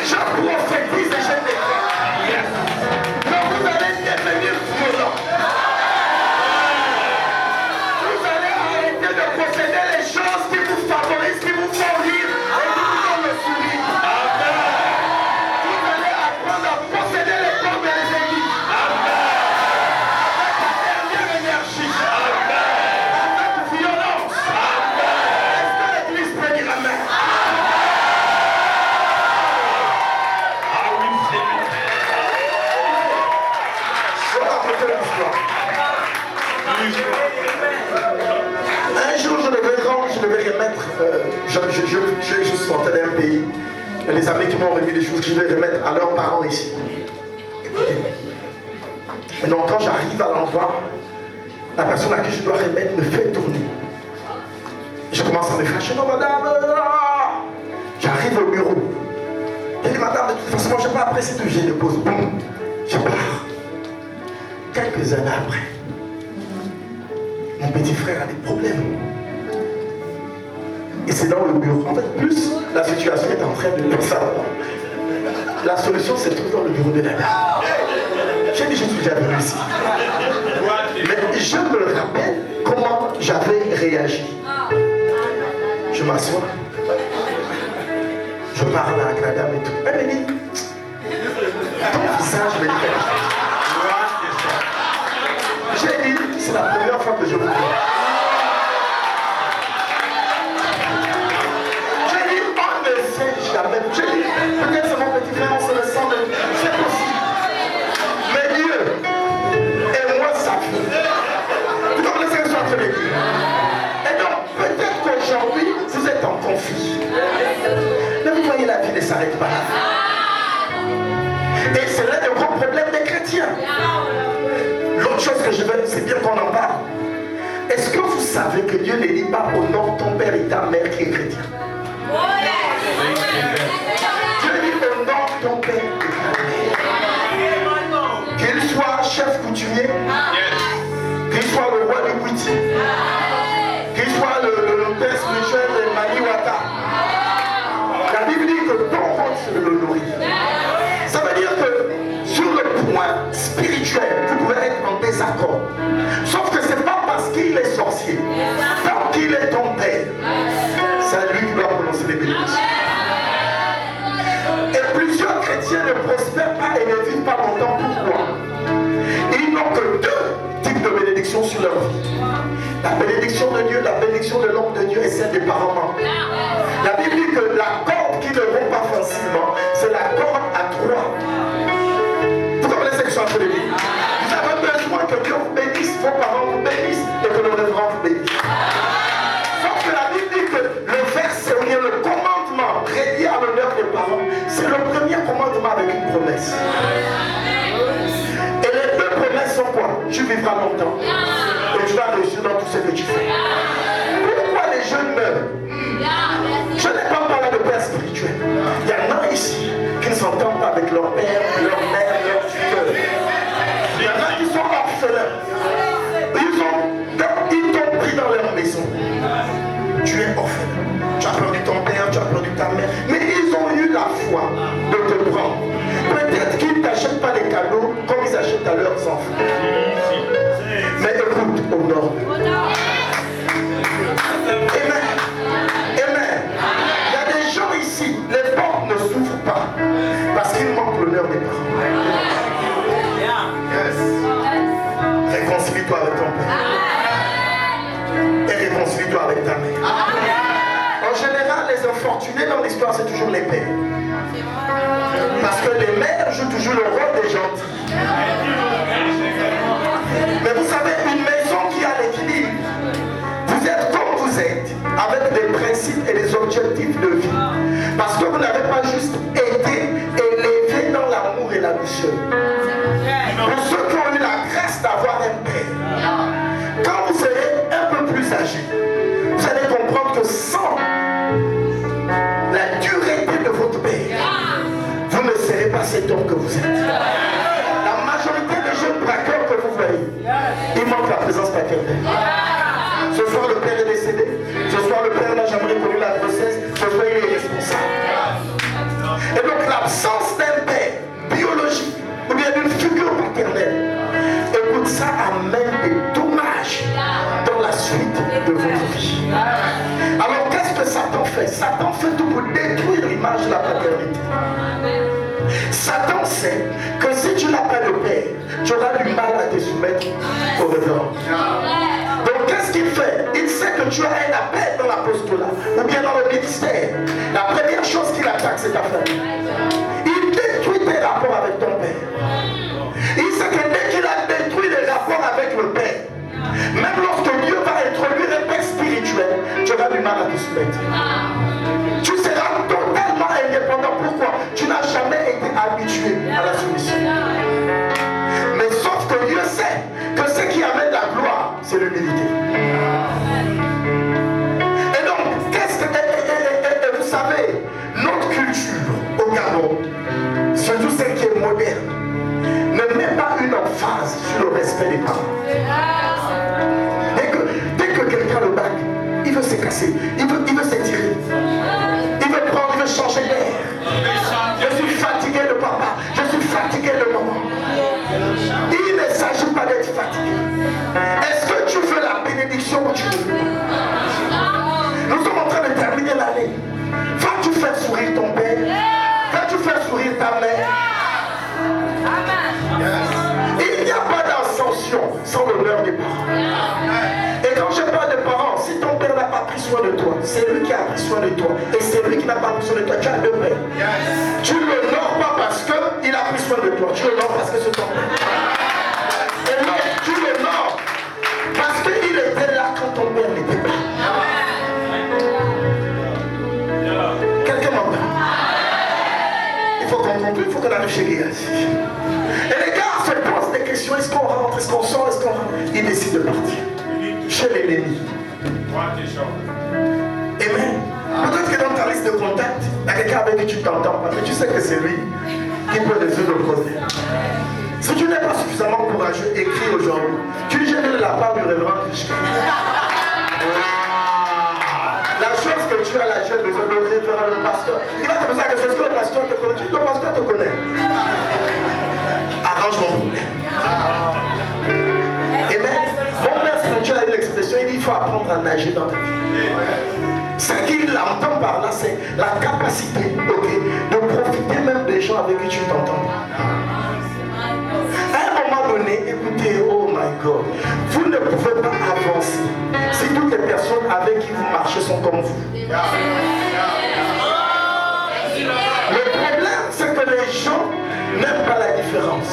Je prophétise et je déclare que vous allez devenir violent. De posséder les choses qui vous favorisent, qui vous font rire et qui vous donnent le sourire. Vous allez apprendre à posséder les pommes et les églises. Avec la dernière énergie. Avec violence. Est-ce que l'église peut dire amen? Ah oui, c'est lui. Je vais raconter l'histoire. Un jour, je devais remettre, je sortais d'un pays, et les amis qui m'ont remis des choses que je devais remettre à leurs parents ici. Écoutez. Et donc, quand j'arrive à l'endroit, la personne à qui je dois remettre me fait tourner. Je commence à me fâcher. Non, madame, j'arrive au bureau. Je dis, madame, de toute façon, moi, je n'ai pas apprécié tout. Je dépose. Boum, je pars. Quelques années après, mon petit frère a des problèmes. Et c'est dans le bureau. En fait, plus la situation est en train de le savoir, la solution c'est toujours dans le bureau de la dame. J'ai dit, je suis déjà venu ici. Mais je me rappelle comment j'avais réagi. Je m'assois. Je parle avec la dame et tout. Elle me dit, ton visage me dit quelque chose. J'ai dit, c'est la première fois que je vous dis. J'ai dit, on ne sait jamais. J'ai dit, peut-être c'est mon petit frère, on se le sent de... C'est possible. Mais Dieu et moi, ça fait. Vous comprenez ce que je suis en train de dire? Et donc, peut-être qu'aujourd'hui, vous êtes en conflit. Mais vous voyez, la vie ne s'arrête pas. Et c'est l'un des grands problèmes des chrétiens. L'autre chose que je veux, c'est bien qu'on en parle. Est-ce que vous savez que Dieu ne dit pas honore ton père et ta mère qui est chrétien? Dieu dit honore ton père et ta mère. Qu'il soit chef coutumier, qu'il soit le roi du Bouiti, qu'il soit le père spirituel de Maniwata. La Bible dit que ton rôle c'est de l'honorer. Ça veut dire que sur le point spirituel, vous pouvez être en désaccord. Sauf que ce n'est pas parce qu'il est sorcier. Tant qu'il est ton père, c'est lui qui doit prononcer les bénédictions. Et plusieurs chrétiens ne prospèrent pas et ne vivent pas longtemps. Pourquoi? Ils n'ont que deux types de bénédictions sur leur vie. La bénédiction de Dieu, la bénédiction de l'homme de Dieu et celle des parents. La Bible dit que la corde qui ne rompt pas facilement, c'est la corde à trois. Vous comprenez ce que je suis en train de dire? Vous avez besoin que Dieu vous bénisse, vos parents vous bénissent et que le révérend vous bénisse. Sauf que la Bible dit que le verset, ou bien le commandement réduit à l'honneur des parents, ce que tu fais. Pourquoi les jeunes meurent? Je n'ai pas parlé de père spirituel. Il y en a ici qui ne s'entendent pas avec leur père, leur mère, leur tuteur. Il y en a qui sont orphelins. Ils t'ont pris dans leur maison. Tu es orphelin. Tu as perdu ton père, tu as perdu ta mère. Mais ils ont eu la foi de te prendre. Peut-être qu'ils ne t'achètent pas des cadeaux comme ils achètent à leurs enfants. Mais écoute, honore. Amen. Amen. Il y a des gens ici, les portes ne s'ouvrent pas parce qu'ils manquent l'honneur des parents. Réconcilie-toi avec ton père. Et réconcilie-toi avec ta mère. En général, les infortunés dans l'histoire, c'est toujours les pères. Parce que les mères jouent toujours le rôle des gentils. Mais vous savez, une maison qui a l'équilibre, vous êtes comme vous êtes, avec des principes et des objectifs de vie. Parce que vous n'avez pas juste été élevé dans l'amour et la douceur. Pour ceux qui ont eu la grâce d'avoir un père, quand vous serez un peu plus âgé, vous allez comprendre que sans la dureté de votre père, vous ne serez pas cet homme que vous êtes. La majorité des jeunes braqueurs que vous voyez, il manque la présence paternelle. Ce soir, le père est décédé. Ce soir, le père n'a jamais connu la grossesse. Ce soir, il est responsable. Et donc, l'absence d'un père biologique ou bien d'une figure paternelle, écoute, ça amène des dommages dans la suite de votre vie. Alors, qu'est-ce que Satan fait? Satan fait tout pour détruire l'image de la paternité. Satan sait que si tu n'as pas de père, tu auras du mal à te soumettre au révérend. Donc qu'est-ce qu'il fait? Il sait que tu as un appel dans l'apostolat ou bien dans le ministère. La première chose qu'il attaque, c'est ta famille. Il détruit tes rapports avec ton père. Il sait que dès qu'il a détruit les rapports avec le père, même lorsque Dieu va introduire un père spirituel, tu auras du mal à te soumettre. Tu seras totalement indépendant. Pourquoi? Tu n'as jamais été habitué à la soumission. Mais sauf que Dieu sait que ce qui amène la gloire, c'est l'humilité. Et donc, vous savez, notre culture au Gabon, surtout celle qui est moderne, ne met pas une emphase sur le respect des parents. Dès que quelqu'un le bague, il veut se casser, il veut s'étirer, il veut changer d'air. Je suis fatigué de papa, je suis fatigué de maman. Il ne s'agit pas d'être fatigué. Est-ce que tu veux la bénédiction ou tu veux? Nous sommes en train de terminer l'année. Vas-tu faire sourire ton père? Vas-tu faire sourire ta mère? Il n'y a pas d'ascension sans l'honneur des parents. Et quand je parle de parents, si ton père n'a pas pris soin de toi, c'est lui qui a pris soin de toi. Et c'est lui qui n'a pas pris soin de toi. Tu as deux pères. Tu ne l'honores pas parce qu'il a pris soin de toi. Tu l'honores parce que c'est ton père. Et non, tu l'honores parce qu'il était là quand ton père n'était pas. Quelqu'un m'entend? Il faut qu'on conclue, il faut qu'on arrive chez Géasi. Et les gars se posent des questions. Est-ce qu'on rentre? Est-ce qu'on sort? Est-ce qu'on rentre? Ils décident de partir. Chez l'ennemi. Amen. Peut-être que dans ta liste de contacts, il y a quelqu'un avec qui tu t'entends pas, mais tu sais que c'est lui qui peut résoudre le problème. Si tu n'es pas suffisamment courageux, écris aujourd'hui. Tu gênes de la part du révérend Krishna. La chose que tu as, la jeune besoin de référent le pasteur. Il va te poser la question, est-ce que le pasteur te connaît? Le pasteur te connaît. Arrange mon problème. Amen. Mon père spirituel a eu l'expression, il dit il faut apprendre à nager dans ta vie. Ce qu'il entend par là, c'est la capacité, de profiter même des gens avec qui tu t'entends. À un moment donné, écoutez, oh my God, vous ne pouvez pas avancer si toutes les personnes avec qui vous marchez sont comme vous. Le problème, c'est que les gens n'aiment pas la différence.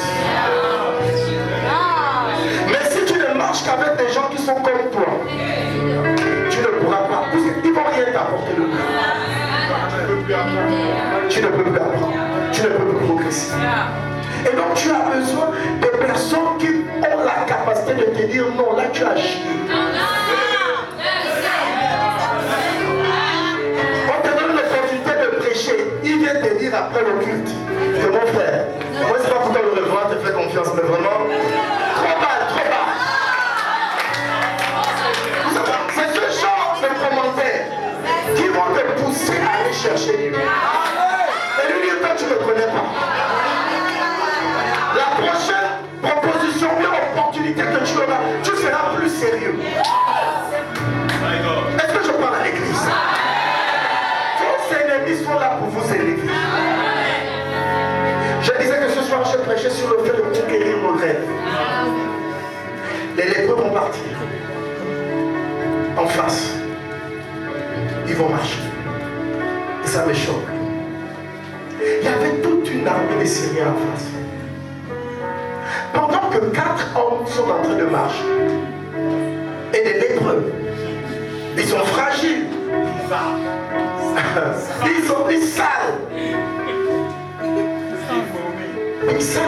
Mais si tu ne marches qu'avec des gens qui sont comme toi, tu ne pourras pas, parce qu'ils ne vont rien t'apporter de plus. Tu ne peux plus apprendre, tu ne peux plus progresser. Et donc tu as besoin de personnes qui ont la capacité de te dire non, là tu as chié. chercher Dieu. Et lui dit, toi tu ne le connais pas. La prochaine proposition, bien opportunité que tu auras, tu seras plus sérieux. Est-ce que je parle à l'église? Vos ennemis sont là pour vous élever. Je disais que ce soir, je prêchais sur le fait de conquérir nos rêves. Les lépreux vont partir en face. Ils vont marcher. Et ça me choque. Il y avait toute une armée de Syriens en face. Pendant que 4 hommes sont en train de marcher, et des lépreux, ils sont fragiles, ils sont sales, ils savent.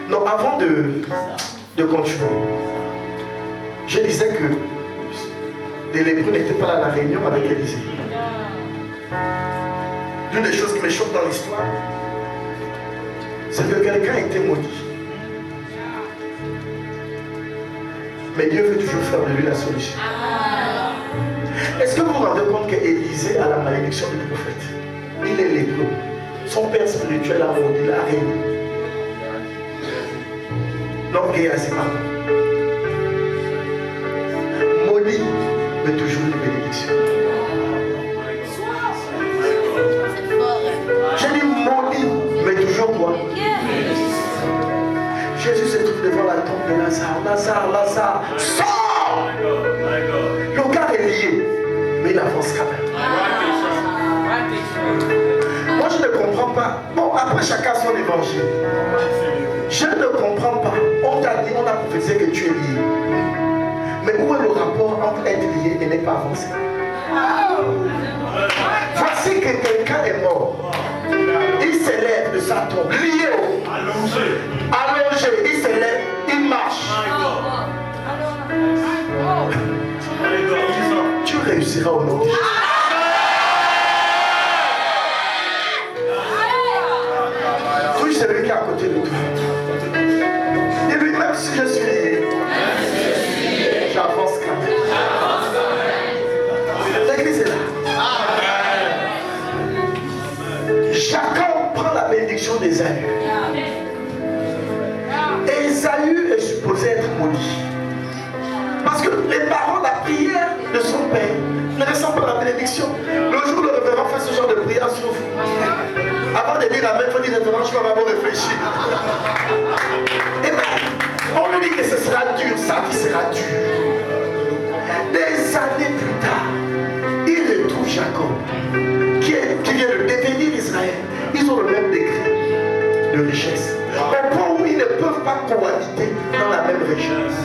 Non, avant de continuer, je disais que les lépreux n'étaient pas à la réunion avec Élisée. L'une des choses qui me choque dans l'histoire, c'est que quelqu'un a été maudit. Mais Dieu veut toujours faire de lui la solution. Est-ce que vous vous rendez compte qu'Élisée a la malédiction du prophète? Il est lépreux. Son père spirituel a maudit la reine. Non, Géasi, pardon. Maudit, mais toujours une bénédiction. J'ai dit maudit, mais toujours quoi? Jésus se trouve devant la tombe de Lazare. Lazare, sors! Le gars est lié, mais il avance quand même. Moi je ne comprends pas. Bon, après chacun son évangile. Je ne comprends pas. On t'a dit, on a prophétisé que tu es lié. Mais où est le rapport entre être lié et ne pas avancer? Voici que quelqu'un est mort. Il s'élève de sa tombe, lié, allongé, il s'élève, il marche. Tu réussiras au nom de Jésus. Oui, c'est lui qui est à côté de toi. Et lui, même si je suis lié, j'avance quand même. L'église est là. Jacob prend la bénédiction d'Ésaü. Et Ésaü est supposé être maudit. Parce que les paroles, la prière de son père ne ressemblent pas à la bénédiction. Le jour où le révérend fait ce genre de prière sur vous, avant de dire amen, il faut dire révérend, je vais d'abord réfléchir. Et bien, on lui dit que ce sera dur, sa vie sera dure. Des années plus tard, il retrouve Jacob, qui vient de devenir Israël. Ils ont le même décret de richesse. Au point où ils ne peuvent pas cohabiter dans la même richesse.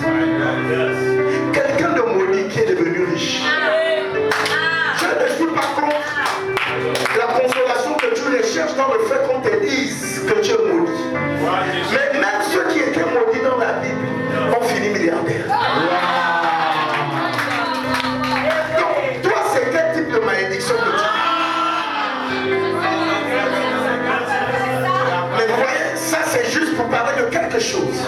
Quelqu'un de maudit qui est devenu riche. Je ne suis pas contre la consolation que tu recherches dans le fait qu'on te dise que tu es maudit. Mais même ceux qui étaient maudits dans la Bible ont fini milliardaires. Donc, toi, c'est quel type de malédiction que tu as? Mais vous voyez, ça c'est juste pour parler de quelque chose.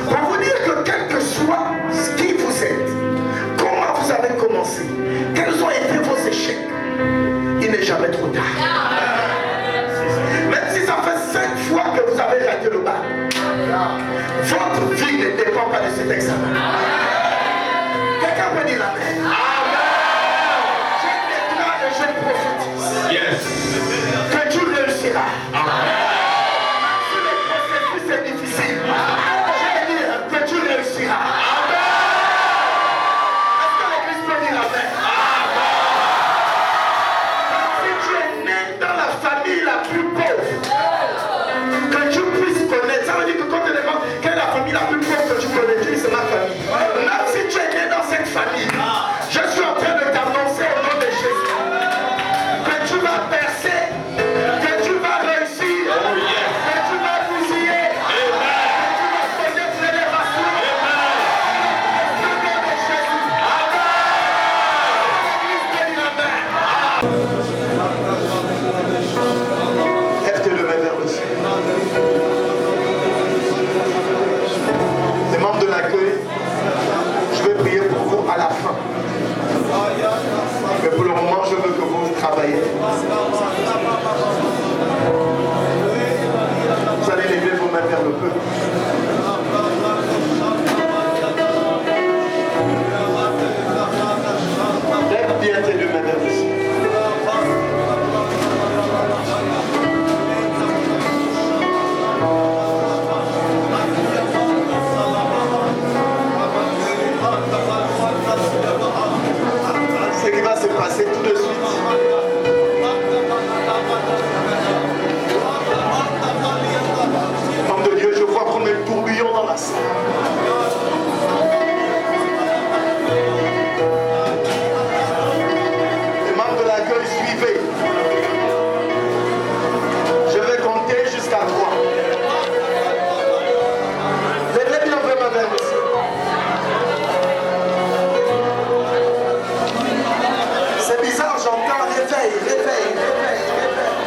Pour vous dire que quel que soit ce qui vous êtes, comment vous avez commencé, quels ont été vos échecs, il n'est jamais trop tard. Même si ça fait 5 fois que vous avez raté le bac, votre vie ne dépend pas de cet examen. Quelqu'un peut dire amen. Je déclare et je prophétise que tu réussiras. Si le processus est difficile, je vais dire que tu réussiras. Est-ce que l'église peut dire amen? Si tu es né dans la famille la plus pauvre, que tu puisses connaître, ça veut dire que quand tu demandes quelle est la famille la plus pauvre que tu connais, tu dis c'est ma famille. Même si tu es né dans cette famille, passer tout de suite. Homme de Dieu, je vois qu'on est tourbillon dans la salle. Les membres de l'accueil, suivez. Je vais compter jusqu'à 3. Levez bien vraiment vers le ciel. C'est bizarre, j'entends réveil, réveil, réveil, réveil.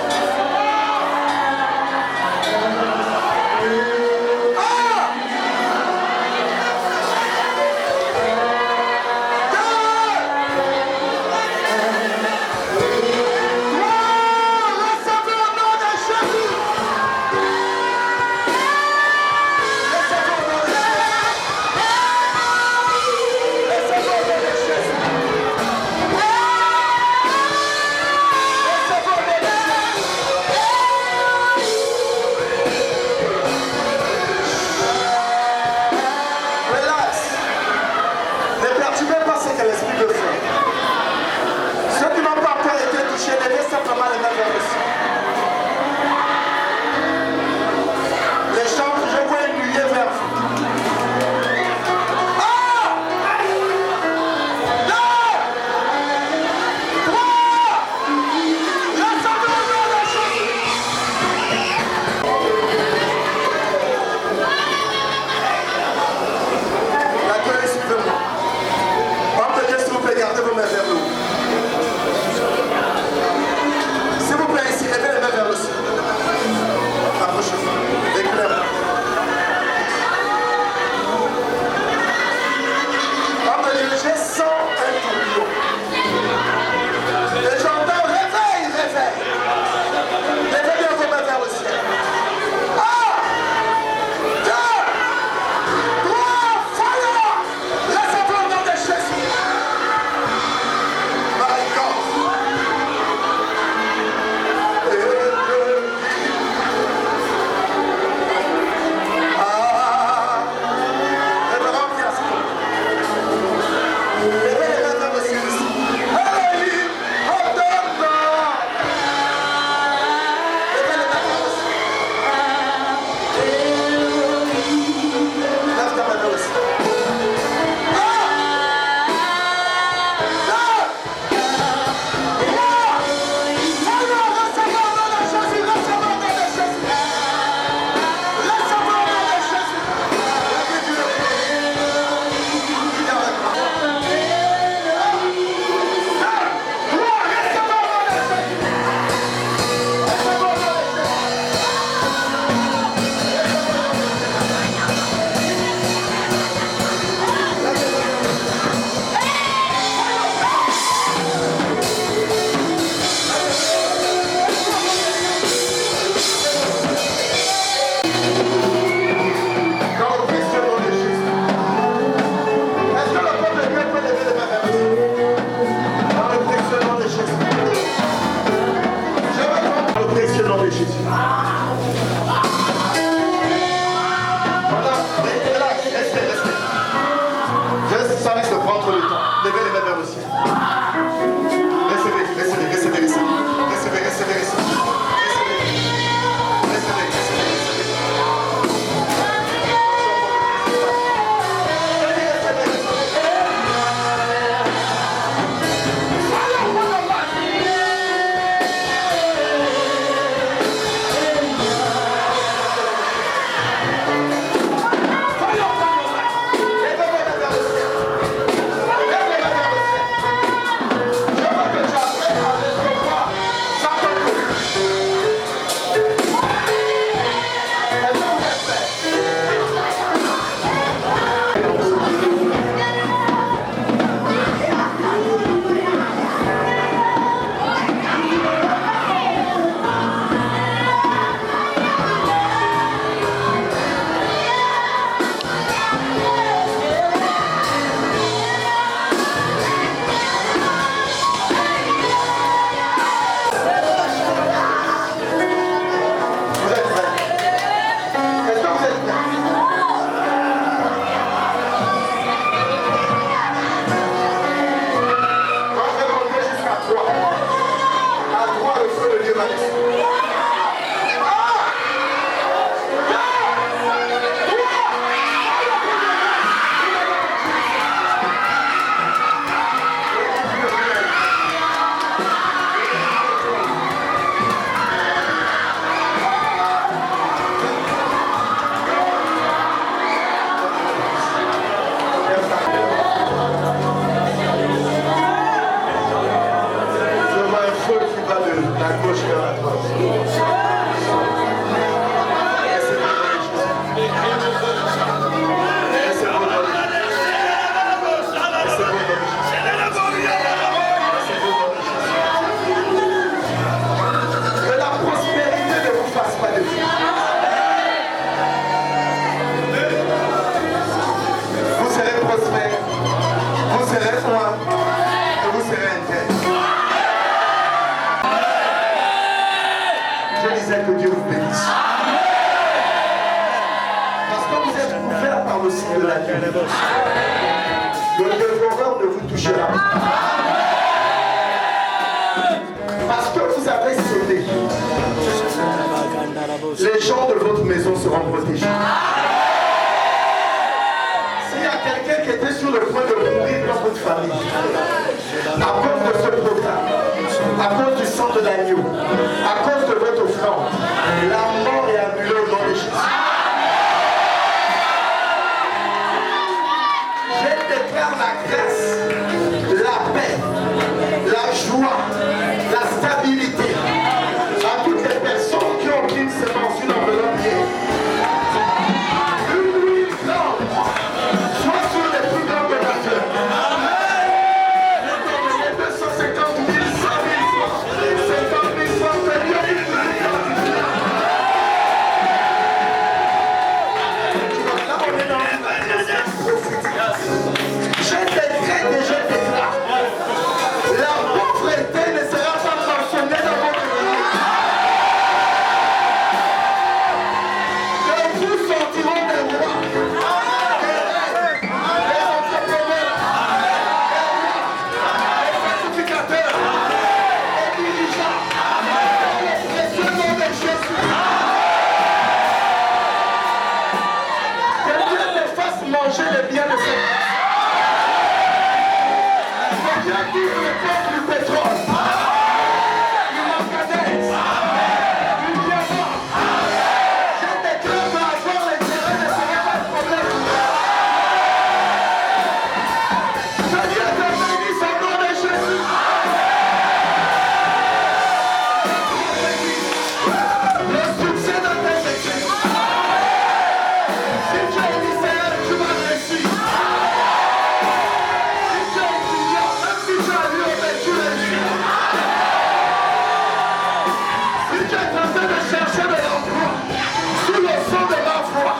Le dévoreur ne vous touchera pas. Parce que vous avez sauté. Les gens de votre maison seront protégés. S'il y a quelqu'un qui était sur le point de mourir dans votre famille, à cause de ce programme, à cause du sang de l'agneau, à cause de votre offrande, la mort est annulée au nom de Jésus. Je déclare la grâce, la paix, la joie, la stabilité à toutes les personnes qui ont pris une semence, une enveloppe. Une huile blanche, soit sur les plus grands donateurs. Amen. 250 000, 100 000 francs, 50 000 francs, c'est bien une là, on est dans une je décrète et je déclare. La pauvreté ne sera pas mentionnée dans votre vie. Que vous sortiront des rois, des entrepreneurs, des sacrificateurs, des dirigeants, dans le précieux nom de Jésus. Que Dieu te fasse manger les biens de ses il y a tout le peuple du pétrole, du manganèse, du diamant. Je déclare qu'avoir les terrains ne sera pas de problème. Que Dieu te bénisse au nom de Jésus. Le succès dans tes études. Si tu es lycéen, tu vas réussir. Chercher de l'emploi sous le son de ma foi.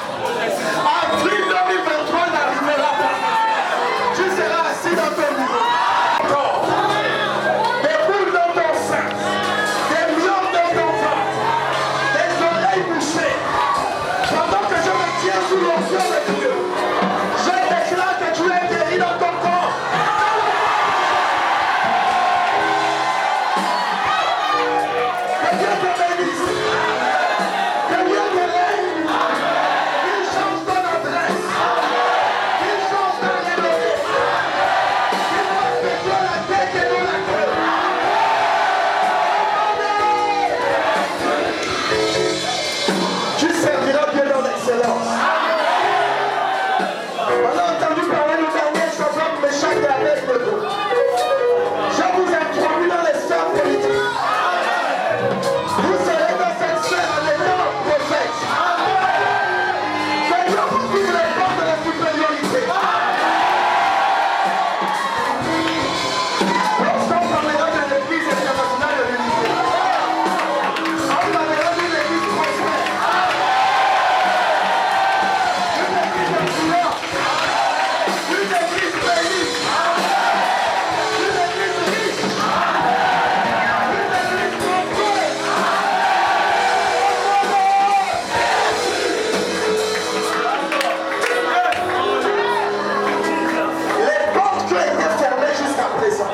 Avril 2023 n'arrivera pas. Tu seras assis dans ton niveau. Encore. Des boules dans ton sein, des mioles dans ton ventre, des oreilles bouchées. Pendant que je me tiens sous l'onction de Dieu, je déclare que tu es guéri dans ton corps. Que Dieu te bénisse. Les portes qui ont été fermées jusqu'à présent,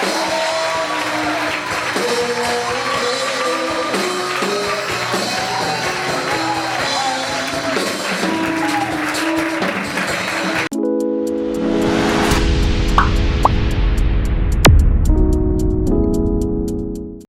Amen.